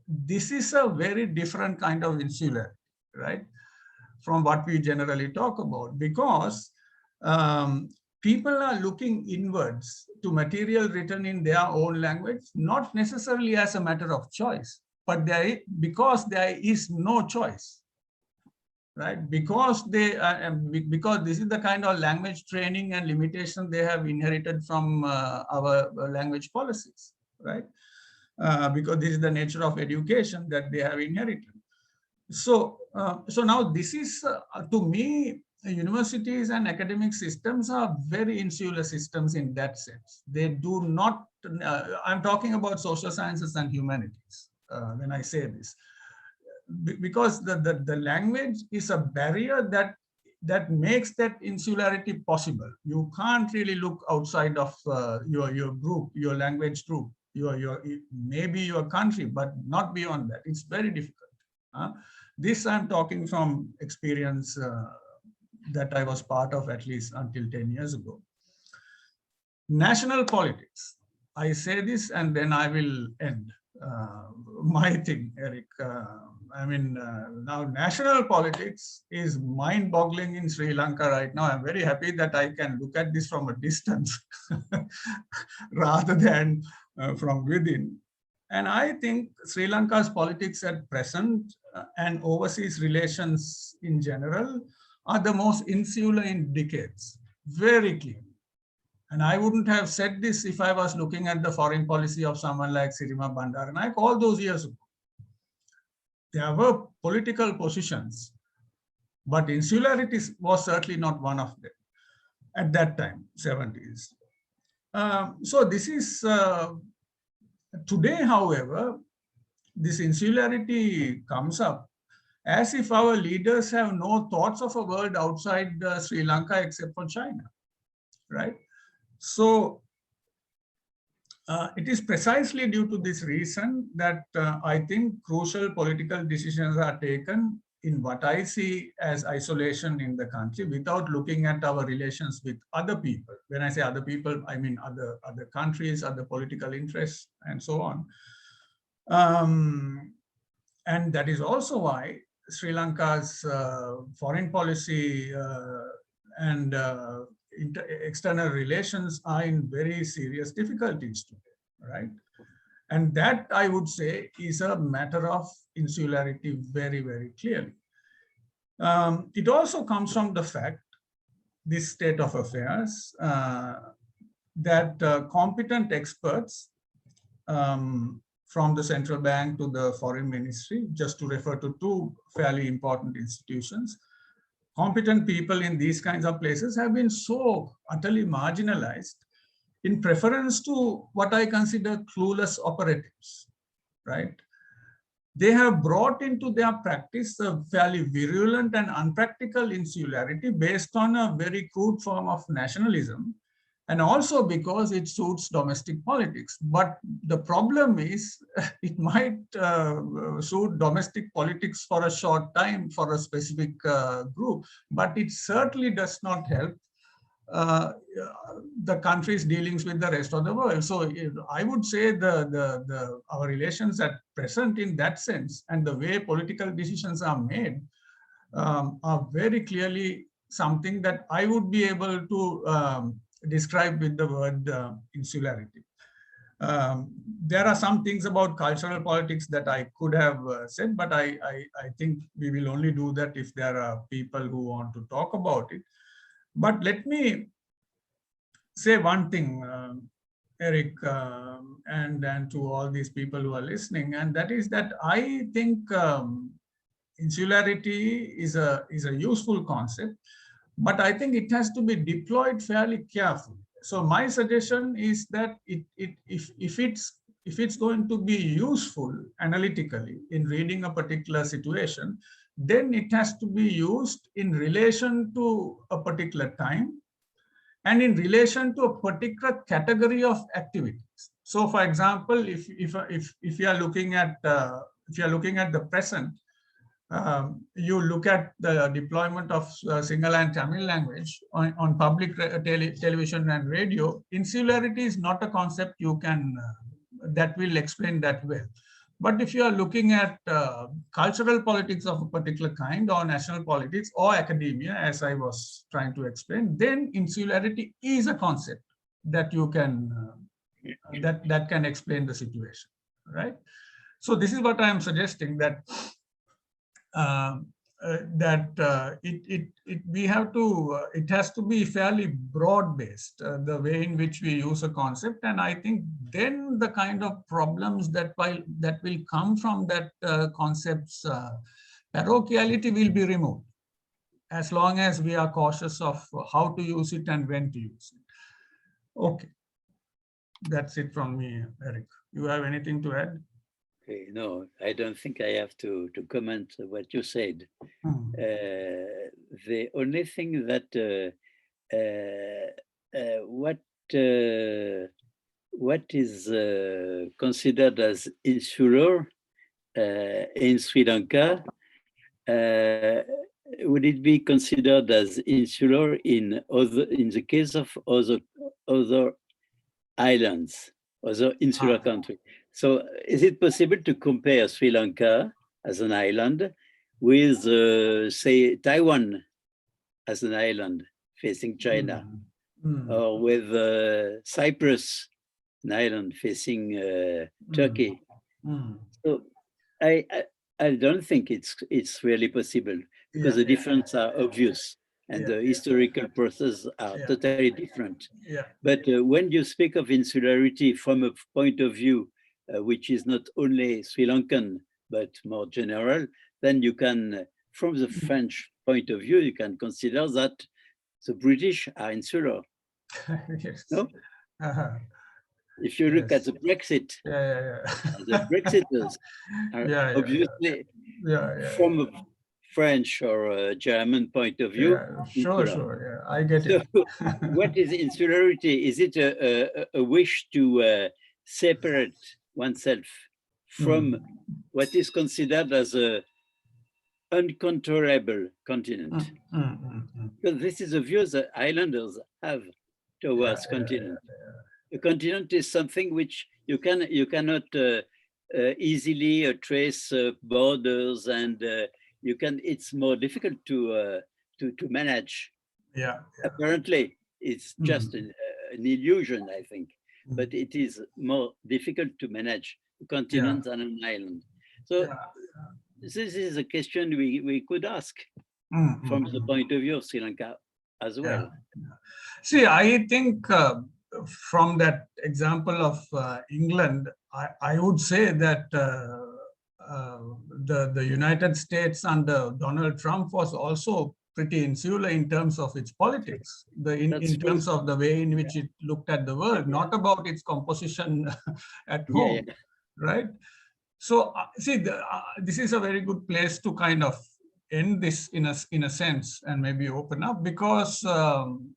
this is a very different kind of insularity, right, from what we generally talk about, because people are looking inwards to material written in their own language, not necessarily as a matter of choice, but because there is no choice, right? Because because this is the kind of language training and limitation they have inherited from our language policies, right? Because this is the nature of education that they have inherited. So, so now this is, to me, universities and academic systems are very insular systems in that sense. They do not, I'm talking about social sciences and humanities when I say this. because the language is a barrier that makes that insularity possible. You can't really look outside of your group, your language group, maybe your country, but not beyond that. It's very difficult. This I'm talking from experience that I was part of at least until 10 years ago. National politics. I say this and then I will end my thing, Eric. Now national politics is mind-boggling in Sri Lanka right now. I'm very happy that I can look at this from a distance rather than from within. And I think Sri Lanka's politics at present and overseas relations in general are the most insular in decades, very clear. And I wouldn't have said this if I was looking at the foreign policy of someone like Sirima Bandaranaike all those years ago. There were political positions, but insularity was certainly not one of them at that time, 70s. So this is, today, however, this insularity comes up as if our leaders have no thoughts of a world outside Sri Lanka except for China, right? So it is precisely due to this reason that I think crucial political decisions are taken in what I see as isolation in the country without looking at our relations with other people. When I say other people, I mean other countries, other political interests, and so on. And that is also why Sri Lanka's foreign policy and external relations are in very serious difficulties today, right? And that, I would say, is a matter of insularity very, very clearly. It also comes from the fact, this state of affairs, that competent experts from the central bank to the foreign ministry, just to refer to two fairly important institutions, competent people in these kinds of places have been so utterly marginalized in preference to what I consider clueless operatives, right? They have brought into their practice a fairly virulent and unpractical insularity based on a very crude form of nationalism, and also because it suits domestic politics. But the problem is it might suit domestic politics for a short time for a specific group, but it certainly does not help the country's dealings with the rest of the world. So I would say our relations at present in that sense and the way political decisions are made are very clearly something that I would be able to describe with the word insularity. There are some things about cultural politics that I could have said, but I think we will only do that if there are people who want to talk about it. But let me say one thing, Eric, and to all these people who are listening, and that is that I think insularity is a useful concept, but I think it has to be deployed fairly carefully. So my suggestion is that if it's going to be useful analytically in reading a particular situation, then it has to be used in relation to a particular time and in relation to a particular category of activities. So, for example, if you are looking at the present, you look at the deployment of Sinhalese and Tamil language on public television and radio. Insularity is not a concept you can that will explain that well. But if you are looking at cultural politics of a particular kind, or national politics, or academia, as I was trying to explain, then insularity is a concept that you can that can explain the situation, right? So this is what I am suggesting, that it has to be fairly broad-based, the way in which we use a concept, and I think then the kind of problems that will come from that concept's parochiality will be removed, as long as we are cautious of how to use it and when to use it. Okay, that's it from me, Eric. You have anything to add? Okay, no, I don't think I have to comment what you said. The only thing that what is considered as insular in Sri Lanka, would it be considered as insular in the case of other islands, other insular countries? So is it possible to compare Sri Lanka as an island with, say, Taiwan as an island facing China, or with Cyprus, an island facing Turkey? So I don't think it's really possible, because the differences are obvious and the historical processes are totally different. But when you speak of insularity from a point of view which is not only Sri Lankan, but more general, then you can, from the French point of view, you can consider that the British are insular. Yes. No? If you look at the Brexit, the Brexiters are obviously from a French or a German point of view. Sure, I get it. What is insularity? Is it a wish to separate oneself from what is considered as a uncontrollable continent? Because this is a view that islanders have towards continent. A continent is something which you cannot easily trace borders, and it's more difficult to manage. Apparently, it's just an illusion, I think, but it is more difficult to manage a continent than an island. So this is a question we could ask from the point of view of Sri Lanka as well. See, I think from that example of England, I would say that the United States under Donald Trump was also pretty insular in terms of its politics, in terms of the way in which it looked at the world, not about its composition at home, right? So see, this is a very good place to kind of end this in a sense and maybe open up, because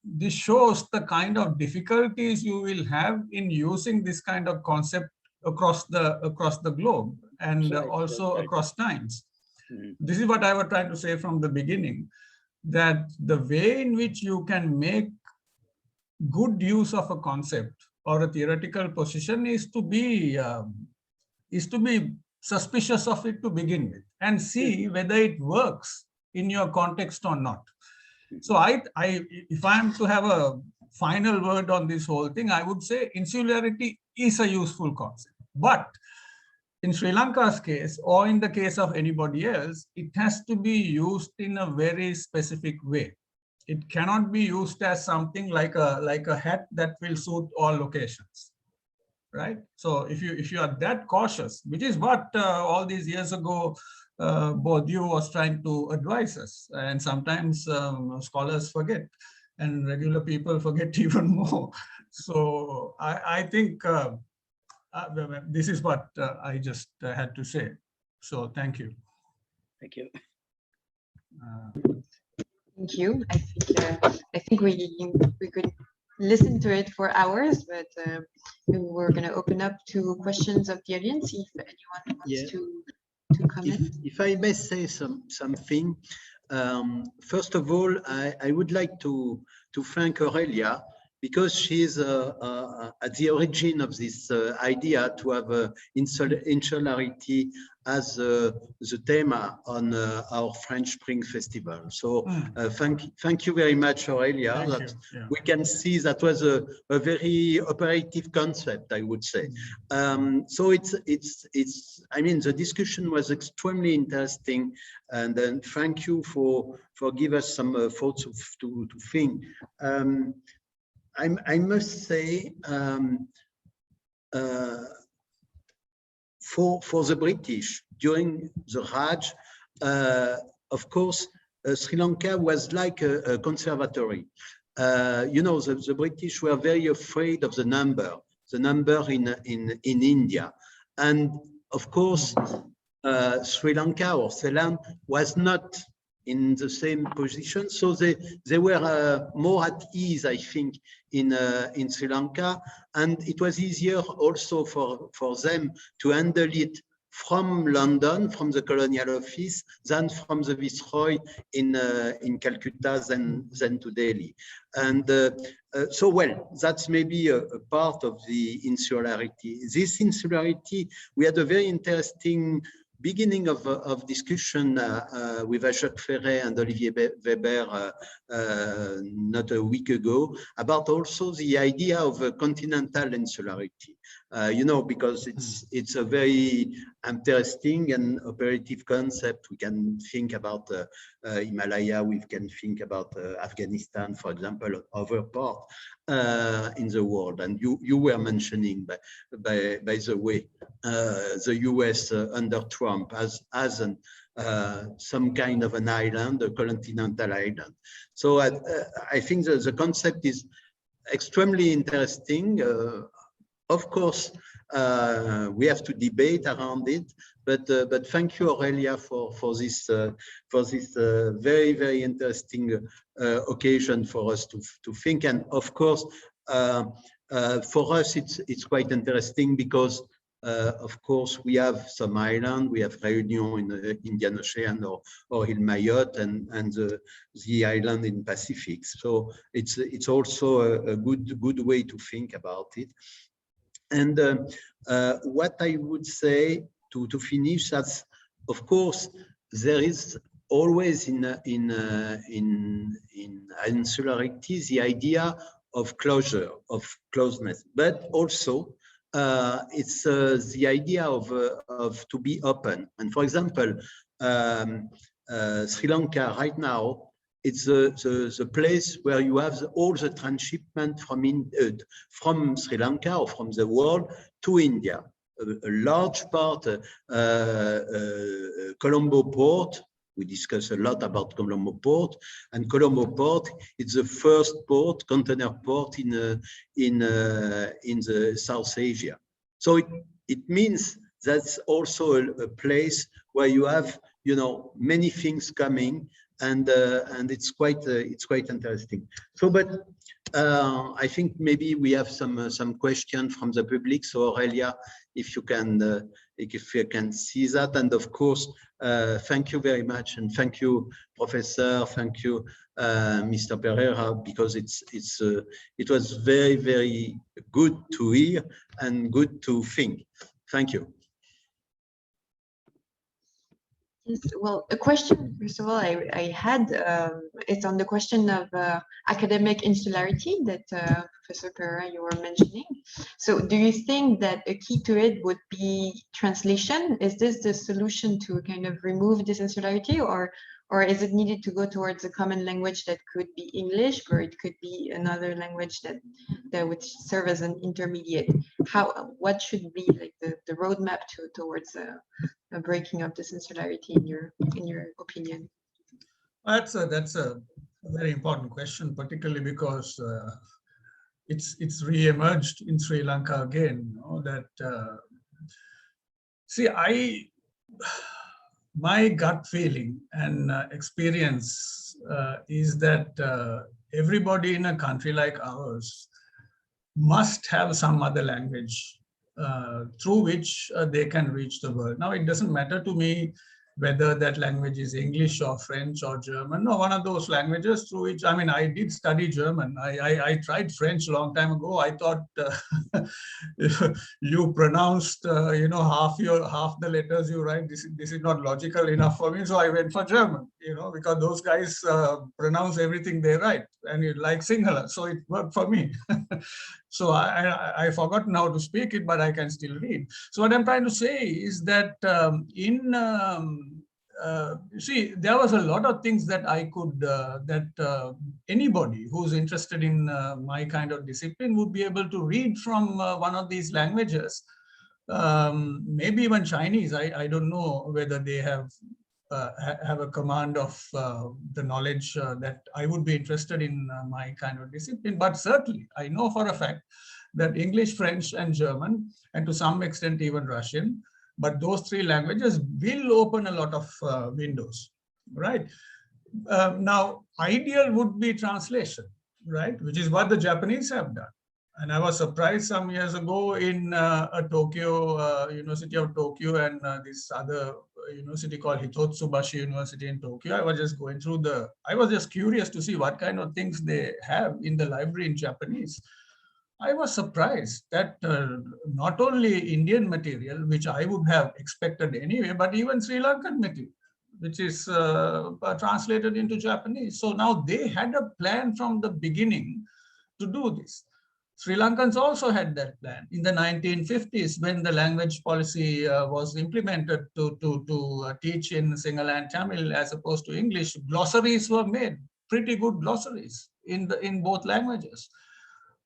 this shows the kind of difficulties you will have in using this kind of concept across the globe and also across times. This is what I was trying to say from the beginning, that the way in which you can make good use of a concept or a theoretical position is to be suspicious of it to begin with and see whether it works in your context or not. So if I am to have a final word on this whole thing, I would say insularity is a useful concept. But in Sri Lanka's case, or in the case of anybody else, it has to be used in a very specific way. It cannot be used as something like a hat that will suit all locations. Right. So if you are that cautious, which is what all these years ago Bourdieu was trying to advise us, and sometimes scholars forget, and regular people forget even more. So I think this is what I just had to say. So thank you. Thank you. Thank you. I think we could listen to it for hours, but we're going to open up to questions of the audience if anyone wants to comment. If I may say something, first of all, I would like to thank Aurelia, because she's at the origin of this idea to have insularity as the theme on our French Spring Festival. So thank you very much, Aurelia. We can see that was a very operative concept, I would say. So I mean, the discussion was extremely interesting, and then thank you for giving us some thoughts to think. I must say, for the British during the Raj, of course, Sri Lanka was like a conservatory. You know, the British were very afraid of the number in India, and of course, Sri Lanka or Ceylon was not in the same position, so they were more at ease, I think, in Sri Lanka, and it was easier also for them to handle it from London, from the colonial office, than from the Viceroy in Calcutta than to Delhi. And so, well, that's maybe a part of the insularity. This insularity, we had a very interesting beginning of discussion with Sasanka Perera and Olivier Weber not a week ago about also the idea of a continental insularity. You know, because it's a very interesting and operative concept. We can think about Himalaya, we can think about Afghanistan, for example, other part in the world. And you were mentioning, by the way, the US under Trump as some kind of an island, a continental island. So I think that the concept is extremely interesting. Of course, we have to debate around it, but thank you, Aurelia, for this very, very interesting occasion for us to think. And of course, for us, it's quite interesting because of course, we have some island, we have Réunion in the Indian Ocean or in Mayotte and the island in Pacific. So it's also a good way to think about it. And what I would say to finish, that's of course there is always in insularity the idea of closure, of closeness, but also it's the idea of to be open. And for example, Sri Lanka right now, it's the place where you have all the transshipment from Sri Lanka or from the world to India. A large part, Colombo port. We discuss a lot about Colombo port, and Colombo port is the first port, container port in the South Asia. So it means that's also a place where you have, you know, many things coming, and it's quite interesting. So, but I think maybe we have some questions from the public. So Aurelia, if you can see that, and of course, thank you very much, and thank you, Professor, thank you, Mr. Perera, because it was very, very good to hear and good to think. Thank you. Yes, well, a question, first of all, I had, it's on the question of academic insularity that Professor Perera, you were mentioning. So do you think that a key to it would be translation? Is this the solution to kind of remove this insularity, or is it needed to go towards a common language that could be English, or it could be another language that would serve as an intermediate? What should be like the roadmap towards a breaking of this insularity in your opinion? That's a very important question, particularly because it's re-emerged in Sri Lanka again. You know, that see, my gut feeling and experience is that everybody in a country like ours must have some other language through which they can reach the world. Now, it doesn't matter to me whether that language is English or French or German, or one of those languages through which, I mean, I did study German. I tried French a long time ago. I thought you pronounced, you know, half the letters you write. This is not logical enough for me. So I went for German, you know, because those guys pronounce everything they write, and it like Sinhalese. So it worked for me. So I forgotten how to speak it, but I can still read. So what I'm trying to say is that see, there was a lot of things that I could, anybody who's interested in my kind of discipline would be able to read from one of these languages. Maybe even Chinese. I don't know whether they have a command of the knowledge that I would be interested in my kind of discipline. But certainly, I know for a fact that English, French, and German, and to some extent even Russian, but those three languages will open a lot of windows, right? Now, ideal would be translation, right? Which is what the Japanese have done. And I was surprised some years ago in Tokyo, University of Tokyo, and this other university called Hitotsubashi University in Tokyo. I was just going through I was just curious to see what kind of things they have in the library in Japanese. I was surprised that not only Indian material, which I would have expected anyway, but even Sri Lankan material, which is translated into Japanese. So now they had a plan from the beginning to do this. Sri Lankans also had that plan in the 1950s when the language policy was implemented to teach in Sinhala and Tamil as opposed to English. Glossaries were made, pretty good glossaries in both languages.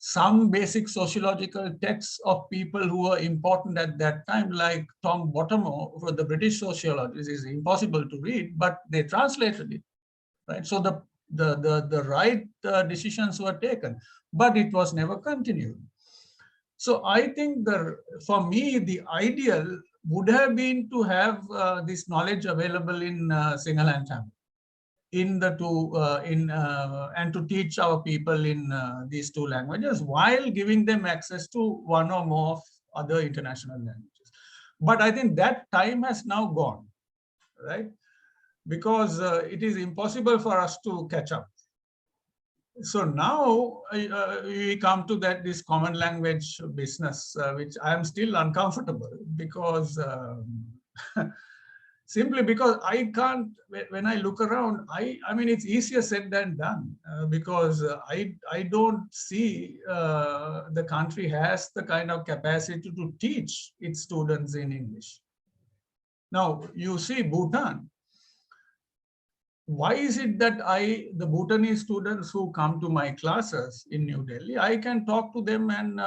Some basic sociological texts of people who were important at that time, like Tom Bottomo, for the British sociologist, is impossible to read, but they translated it, right? So the right decisions were taken, but it was never continued. So I think for me, the ideal would have been to have this knowledge available in Sinhala and Tamil, and to teach our people in these two languages while giving them access to one or more of other international languages. But I think that time has now gone, right? Because it is impossible for us to catch up. So now we come to this common language business, which I am still uncomfortable because simply because I can't, when I look around, I mean, it's easier said than done because I don't see the country has the kind of capacity to teach its students in English. Now, you see Bhutan. Why is it that the Bhutanese students who come to my classes in New Delhi, I can talk to them and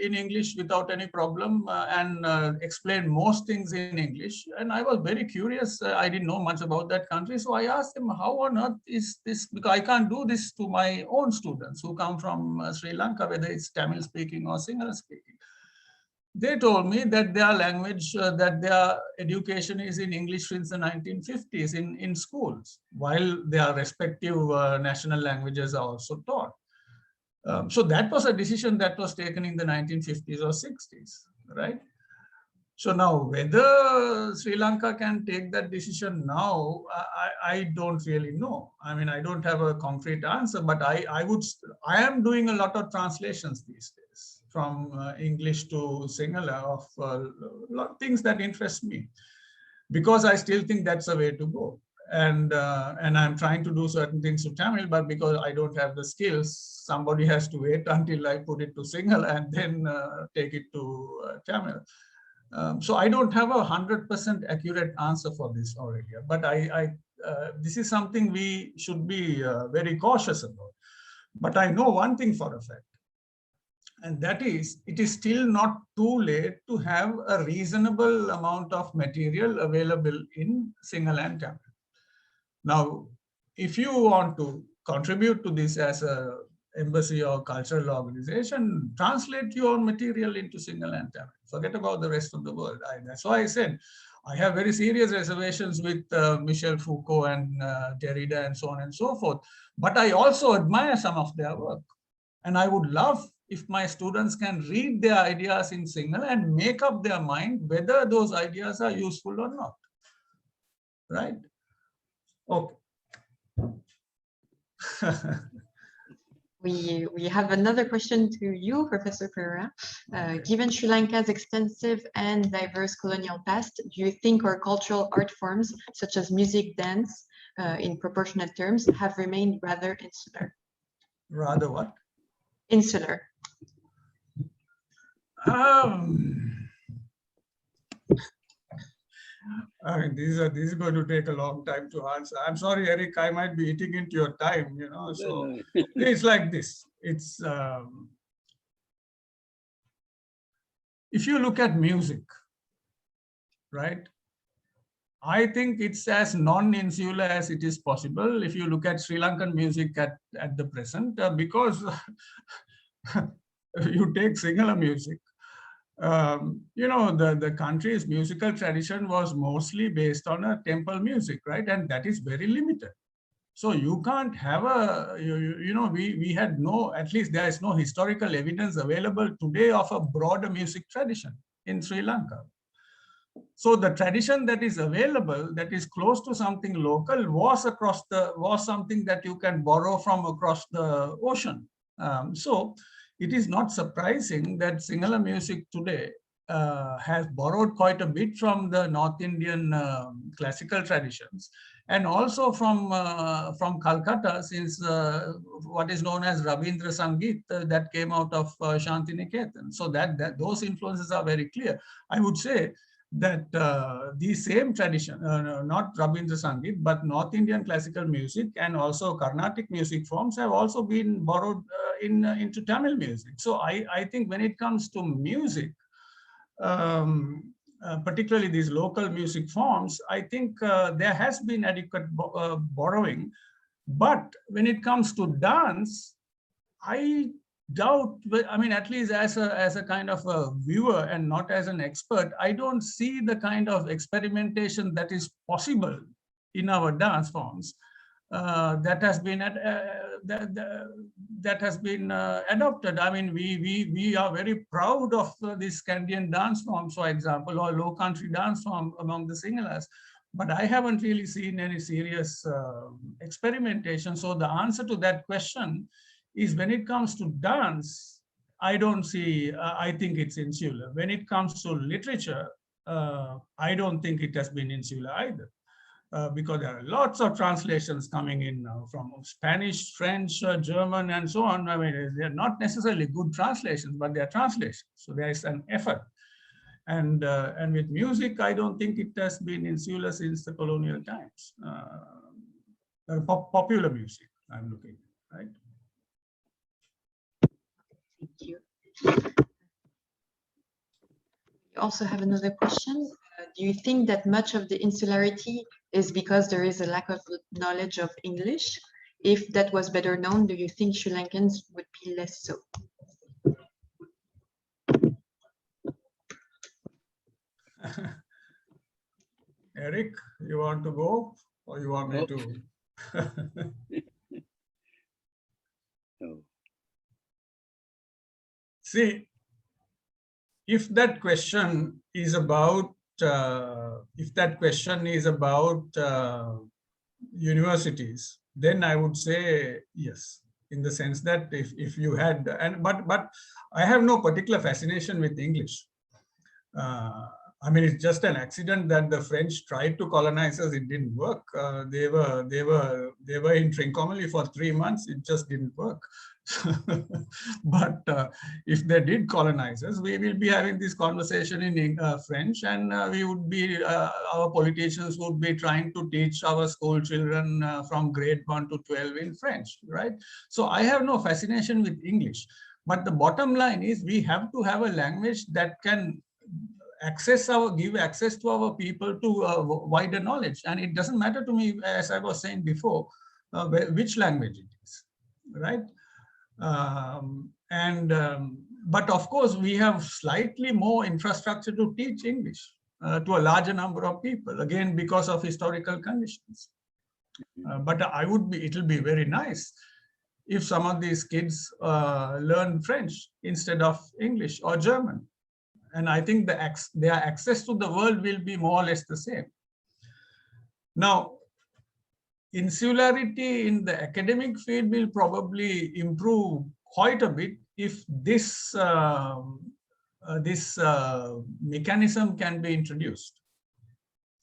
in English without any problem and explain most things in English. And I was very curious. I didn't know much about that country. So I asked them, how on earth is this? Because I can't do this to my own students who come from Sri Lanka, whether it's Tamil speaking or Sinhala speaking. They told me that their language, that their education is in English since the 1950s in schools, while their respective national languages are also taught. So that was a decision that was taken in the 1950s or 60s, right? So now whether Sri Lanka can take that decision now, I don't really know. I mean, I don't have a concrete answer, but I am doing a lot of translations these days from English to Sinhala of a lot of things that interest me, because I still think that's a way to go. And I'm trying to do certain things to Tamil, but because I don't have the skills, somebody has to wait until I put it to Sinhala and then take it to Tamil. So I don't have a 100% accurate answer for this, Aurelia, but this is something we should be very cautious about. But I know one thing for a fact, and that is, it is still not too late to have a reasonable amount of material available in Sinhala and Tamil. Now, if you want to contribute to this as a embassy or cultural organization, translate your own material into Sinhala and Tamil. Forget about the rest of the world. That's why I said I have very serious reservations with Michel Foucault and Derrida and so on and so forth. But I also admire some of their work. And I would love if my students can read their ideas in Sinhala and make up their mind whether those ideas are useful or not. Right? Okay. We have another question to you, Professor Perera. Given Sri Lanka's extensive and diverse colonial past, do you think our cultural art forms, such as music, dance, in proportionate terms, have remained rather insular? Rather what? Insular. I mean, this is going to take a long time to answer. I'm sorry, Eric, I might be eating into your time, you know. So it's like this. It's if you look at music, right? I think it's as non-insular as it is possible if you look at Sri Lankan music at the present, because you take Sinhala music, you know, the country's musical tradition was mostly based on a temple music, right? And that is very limited. So you can't have a, you know, we had no, at least there is no historical evidence available today of a broader music tradition in Sri Lanka. So the tradition that is available, that is close to something local, was something that you can borrow from across the ocean. So it is not surprising that Sinhala music today has borrowed quite a bit from the North Indian classical traditions, and also from Calcutta, since what is known as Rabindra Sangeet that came out of Shantiniketan. So that those influences are very clear. I would say that the same tradition, not Rabindra Sangeet, but North Indian classical music and also Carnatic music forms have also been borrowed into Tamil music. So I think when it comes to music, particularly these local music forms, I think there has been adequate borrowing. But when it comes to dance, I doubt, I mean, at least as a kind of a viewer and not as an expert, I don't see the kind of experimentation that is possible in our dance forms that has been adopted. I mean, we are very proud of this Scandian dance forms, for example, or low country dance form among the Sinhalese. But I haven't really seen any serious experimentation. So the answer to that question is, when it comes to dance, I don't see, I think it's insular. When it comes to literature, I don't think it has been insular either. Because there are lots of translations coming in now from Spanish, French, German, and so on. I mean, they're not necessarily good translations, but they're translations. So there is an effort. And with music, I don't think it has been insular since the colonial times. Popular music, I'm looking at, right? Thank you. We also have another question. Do you think that much of the insularity is because there is a lack of knowledge of English? If that was better known, do you think Sri Lankans would be less so? Eric, you want to go, or you want me to? No. See, if that question is about universities, then I would say yes, in the sense that if you had, but I have no particular fascination with English. I mean, it's just an accident that the French tried to colonize us. It didn't work. They were in Trincomalee for 3 months. It just didn't work. But if they did colonize us, we will be having this conversation in French, and we would be, our politicians would be trying to teach our school children from grade 1 to 12 in French, right? So I have no fascination with English. But the bottom line is, we have to have a language that can give access to our people to wider knowledge. And it doesn't matter to me, as I was saying before, which language it is, right? But of course, we have slightly more infrastructure to teach English to a larger number of people, again, because of historical conditions. But it'll be very nice if some of these kids learn French instead of English or German. And I think their access to the world will be more or less the same. Now, insularity in the academic field will probably improve quite a bit if this mechanism can be introduced,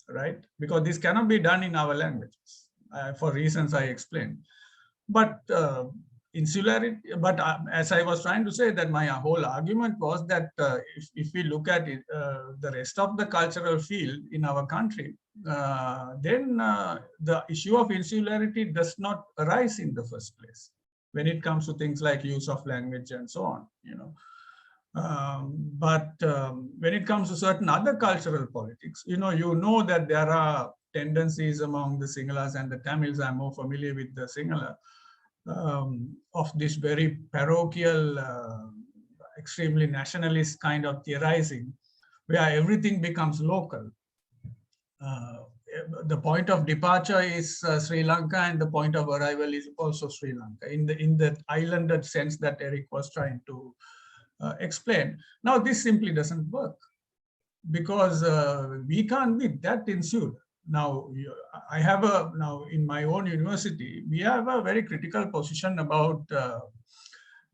right? Because this cannot be done in our languages for reasons I explained. But insularity, but as I was trying to say, that my whole argument was that if we look at it, the rest of the cultural field in our country, then the issue of insularity does not arise in the first place when it comes to things like use of language and so on, you know. But when it comes to certain other cultural politics, you know that there are tendencies among the Sinhalese and the Tamils. I'm more familiar with the Sinhala, of this very parochial extremely nationalist kind of theorizing, where everything becomes local. The point of departure is Sri Lanka, and the point of arrival is also Sri Lanka, in the islanded sense that Eric was trying to explain. Now, this simply doesn't work, because we can't be that insular. Now, now in my own university, we have a very critical position about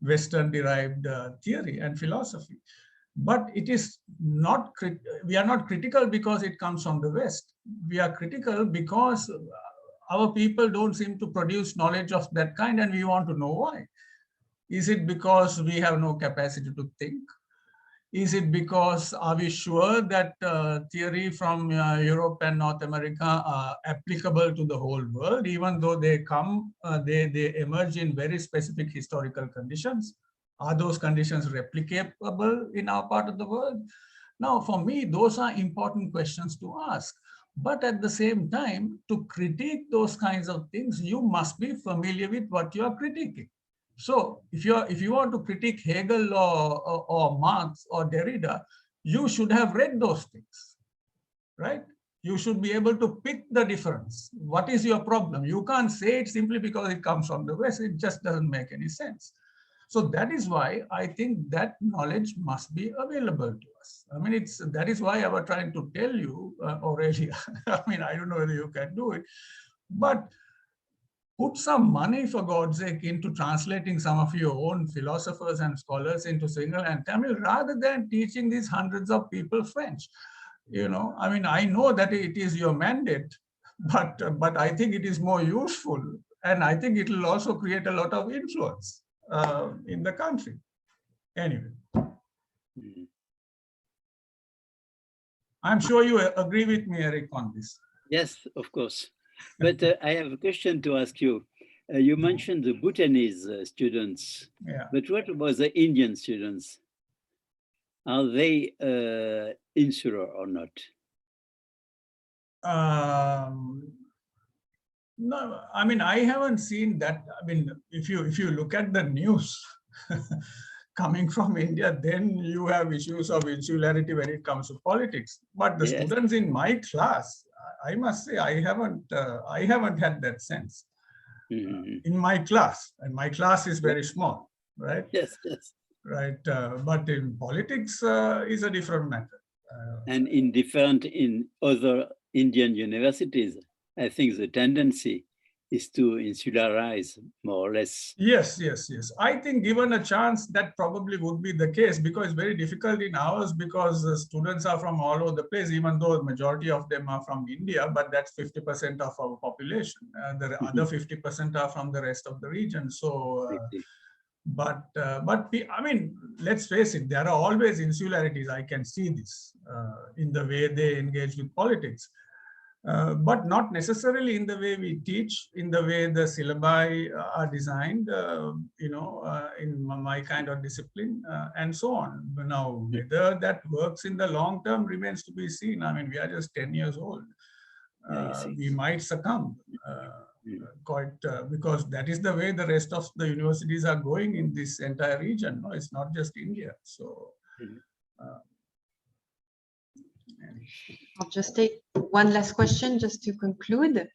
Western-derived theory and philosophy. But it is not, we are not critical because it comes from the West. We are critical because our people don't seem to produce knowledge of that kind, and we want to know why. Is it because we have no capacity to think? Is it because, are we sure that theory from Europe and North America are applicable to the whole world, even though they come, they emerge in very specific historical conditions? Are those conditions replicable in our part of the world? Now, for me, those are important questions to ask. But at the same time, to critique those kinds of things, you must be familiar with what you are critiquing. So if you want to critique Hegel or Marx or Derrida, you should have read those things, right? You should be able to pick the difference. What is your problem? You can't say it simply because it comes from the West. It just doesn't make any sense. So that is why I think that knowledge must be available to us. I mean, that is why I was trying to tell you, Aurelia, I mean, I don't know whether you can do it, but put some money, for God's sake, into translating some of your own philosophers and scholars into Sinhalese and Tamil, rather than teaching these hundreds of people French. You know, I mean, I know that it is your mandate, but I think it is more useful, and I think it will also create a lot of influence in the country. Anyway, I'm sure you agree with me, Eric, on this. Yes, of course. But I have a question to ask you. You mentioned the Bhutanese students, Yeah. but what about the Indian students? Are they insular or not? No, I mean, I haven't seen that. I mean, if you look at the news coming from India, then you have issues of insularity when it comes to politics. But the students in my class, I must say, I haven't had that sense in my class, and my class is very small, right? Yes, yes. Right, but in politics is a different matter. And in other Indian universities, I think the tendency is to insularize more or less. Yes, yes, yes. I think given a chance, that probably would be the case, because it's very difficult in ours, because students are from all over the place, even though the majority of them are from India, but that's 50% of our population. The other 50% are from the rest of the region. So, but I mean, let's face it, there are always insularities. I can see this in the way they engage with politics. But not necessarily in the way we teach, in the way the syllabi are designed, you know, in my kind of discipline, and so on. Now, whether that works in the long term remains to be seen. I mean, we are just 10 years old. We might succumb because that is the way the rest of the universities are going in this entire region. No, it's not just India. So. I'll just take one last question just to conclude.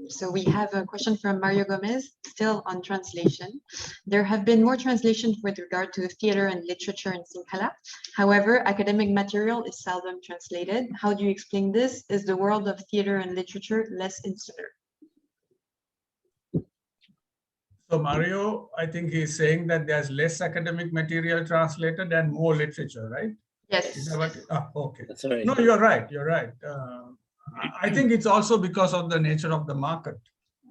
So we have a question from Mario Gomez, still on translation. There have been more translations with regard to theater and literature in Sinhala. However, academic material is seldom translated. How do you explain this? Is the world of theater and literature less insular? So Mario, I think he's saying that there's less academic material translated and more literature, right? Yes. Is that what? Okay. That's right. No, you're right. You're right. I think it's also because of the nature of the market,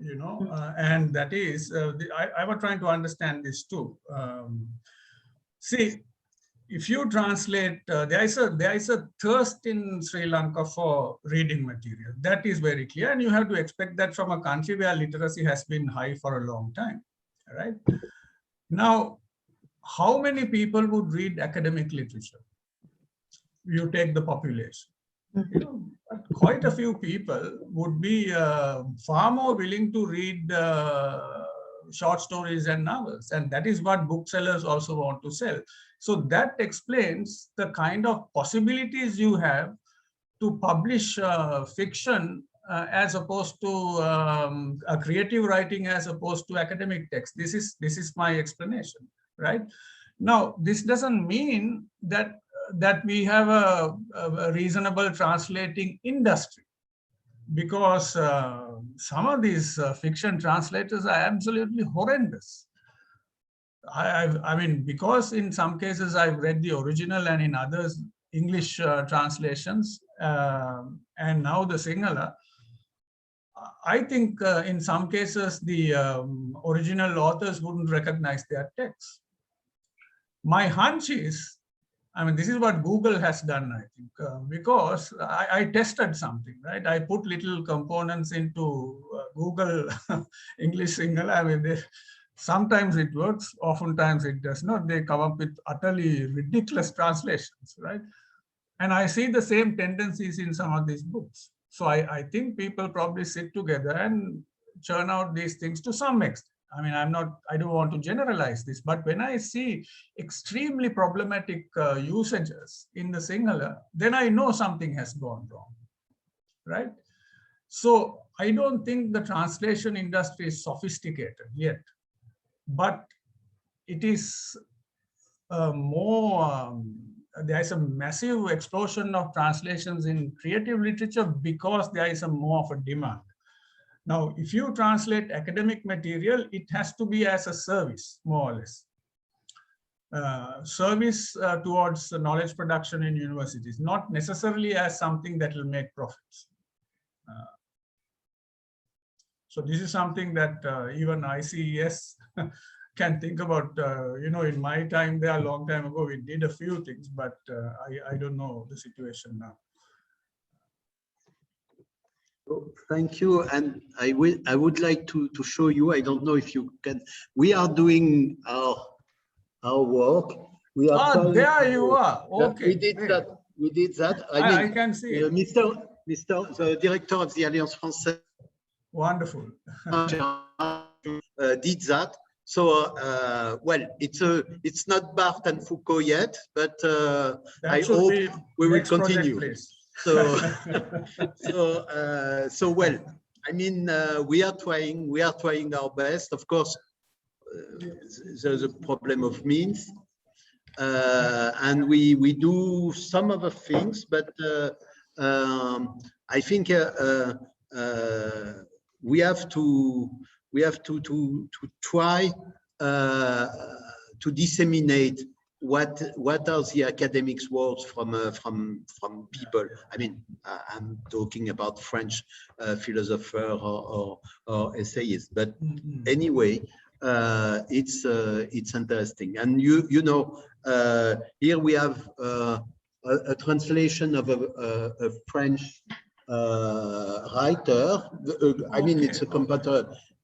you know, and that is, I was trying to understand this too. See, if you translate, there is a thirst in Sri Lanka for reading material. That is very clear, and you have to expect that from a country where literacy has been high for a long time, right? Now, how many people would read academic literature? You take the population. You know, quite a few people would be far more willing to read short stories and novels. And that is what booksellers also want to sell. So that explains the kind of possibilities you have to publish fiction as opposed to a creative writing as opposed to academic text. This is my explanation, right? Now, this doesn't mean that we have a reasonable translating industry, because some of these fiction translators are absolutely horrendous. I mean, because in some cases I've read the original and in others English translations, and now the Sinhala, I think in some cases the original authors wouldn't recognize their text. My hunch is, I mean, this is what Google has done, I think, because I tested something, right? I put little components into Google English Sinhala. I mean, sometimes it works, oftentimes it does not. They come up with utterly ridiculous translations, right? And I see the same tendencies in some of these books. So I think people probably sit together and churn out these things to some extent. I mean, I don't want to generalize this, but when I see extremely problematic usages in the Sinhala, then I know something has gone wrong, right? So I don't think the translation industry is sophisticated yet, but it is more, there is a massive explosion of translations in creative literature because there is a more of a demand. Now, if you translate academic material, it has to be as a service, more or less. Service towards knowledge production in universities, not necessarily as something that will make profits. So this is something that even ICES can think about. You know, in my time there, a long time ago, we did a few things, but I don't know the situation now. Thank you, and I would like to show you. I don't know if you can. We are doing our work. We are. There you are. Okay. We did that. We did that. I can see it. Mr. the director of the Alliance Française. Wonderful. Did that. So well, it's not Barthes and Foucault yet, but I hope we will continue. So well, I mean, we are trying our best. Of course, there's a problem of means, and we do some other things, but I think we have to try to disseminate what are the academics' words from people. I mean, I'm talking about French philosopher or essayists, but anyway, it's interesting. And you know, here we have a translation of a French writer. I mean, it's a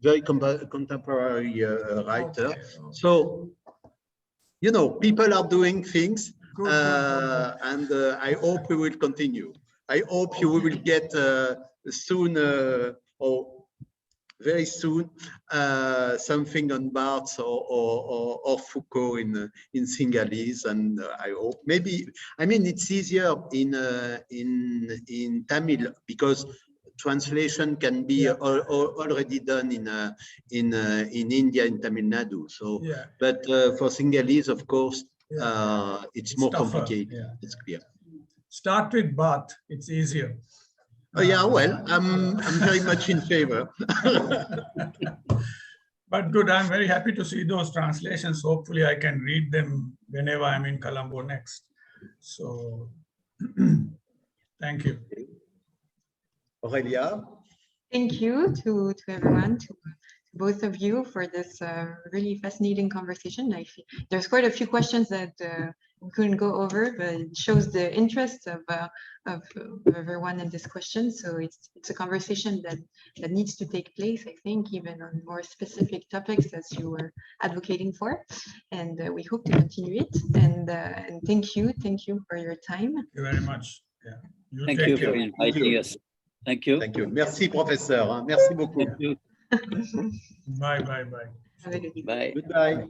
very contemporary writer. Okay. So, you know, people are doing things, and I hope we will continue. I hope you will get soon or very soon something on Barthes or Foucault in Sinhalese, and I hope maybe. I mean, it's easier in Tamil because translation can be already done in India, in Tamil Nadu. So, but for Sinhalese, of course, it's more tougher. Complicated. Yeah. It's clear. Start with Barthes; it's easier. Oh yeah, well, I'm very much in favor. But good, I'm very happy to see those translations. Hopefully, I can read them whenever I'm in Colombo next. So, thank you. Aurelia. Thank you to everyone, to both of you for this really fascinating conversation. There's quite a few questions that we couldn't go over, but it shows the interest of everyone in this question. So it's a conversation that needs to take place, I think, even on more specific topics as you were advocating for. And we hope to continue it. And thank you for your time. Thank you very much. Yeah. Thank you for inviting us. Thank you. Thank you. Merci, professeur. Merci beaucoup. Thank you. Bye. Have a good evening. Bye. Goodbye.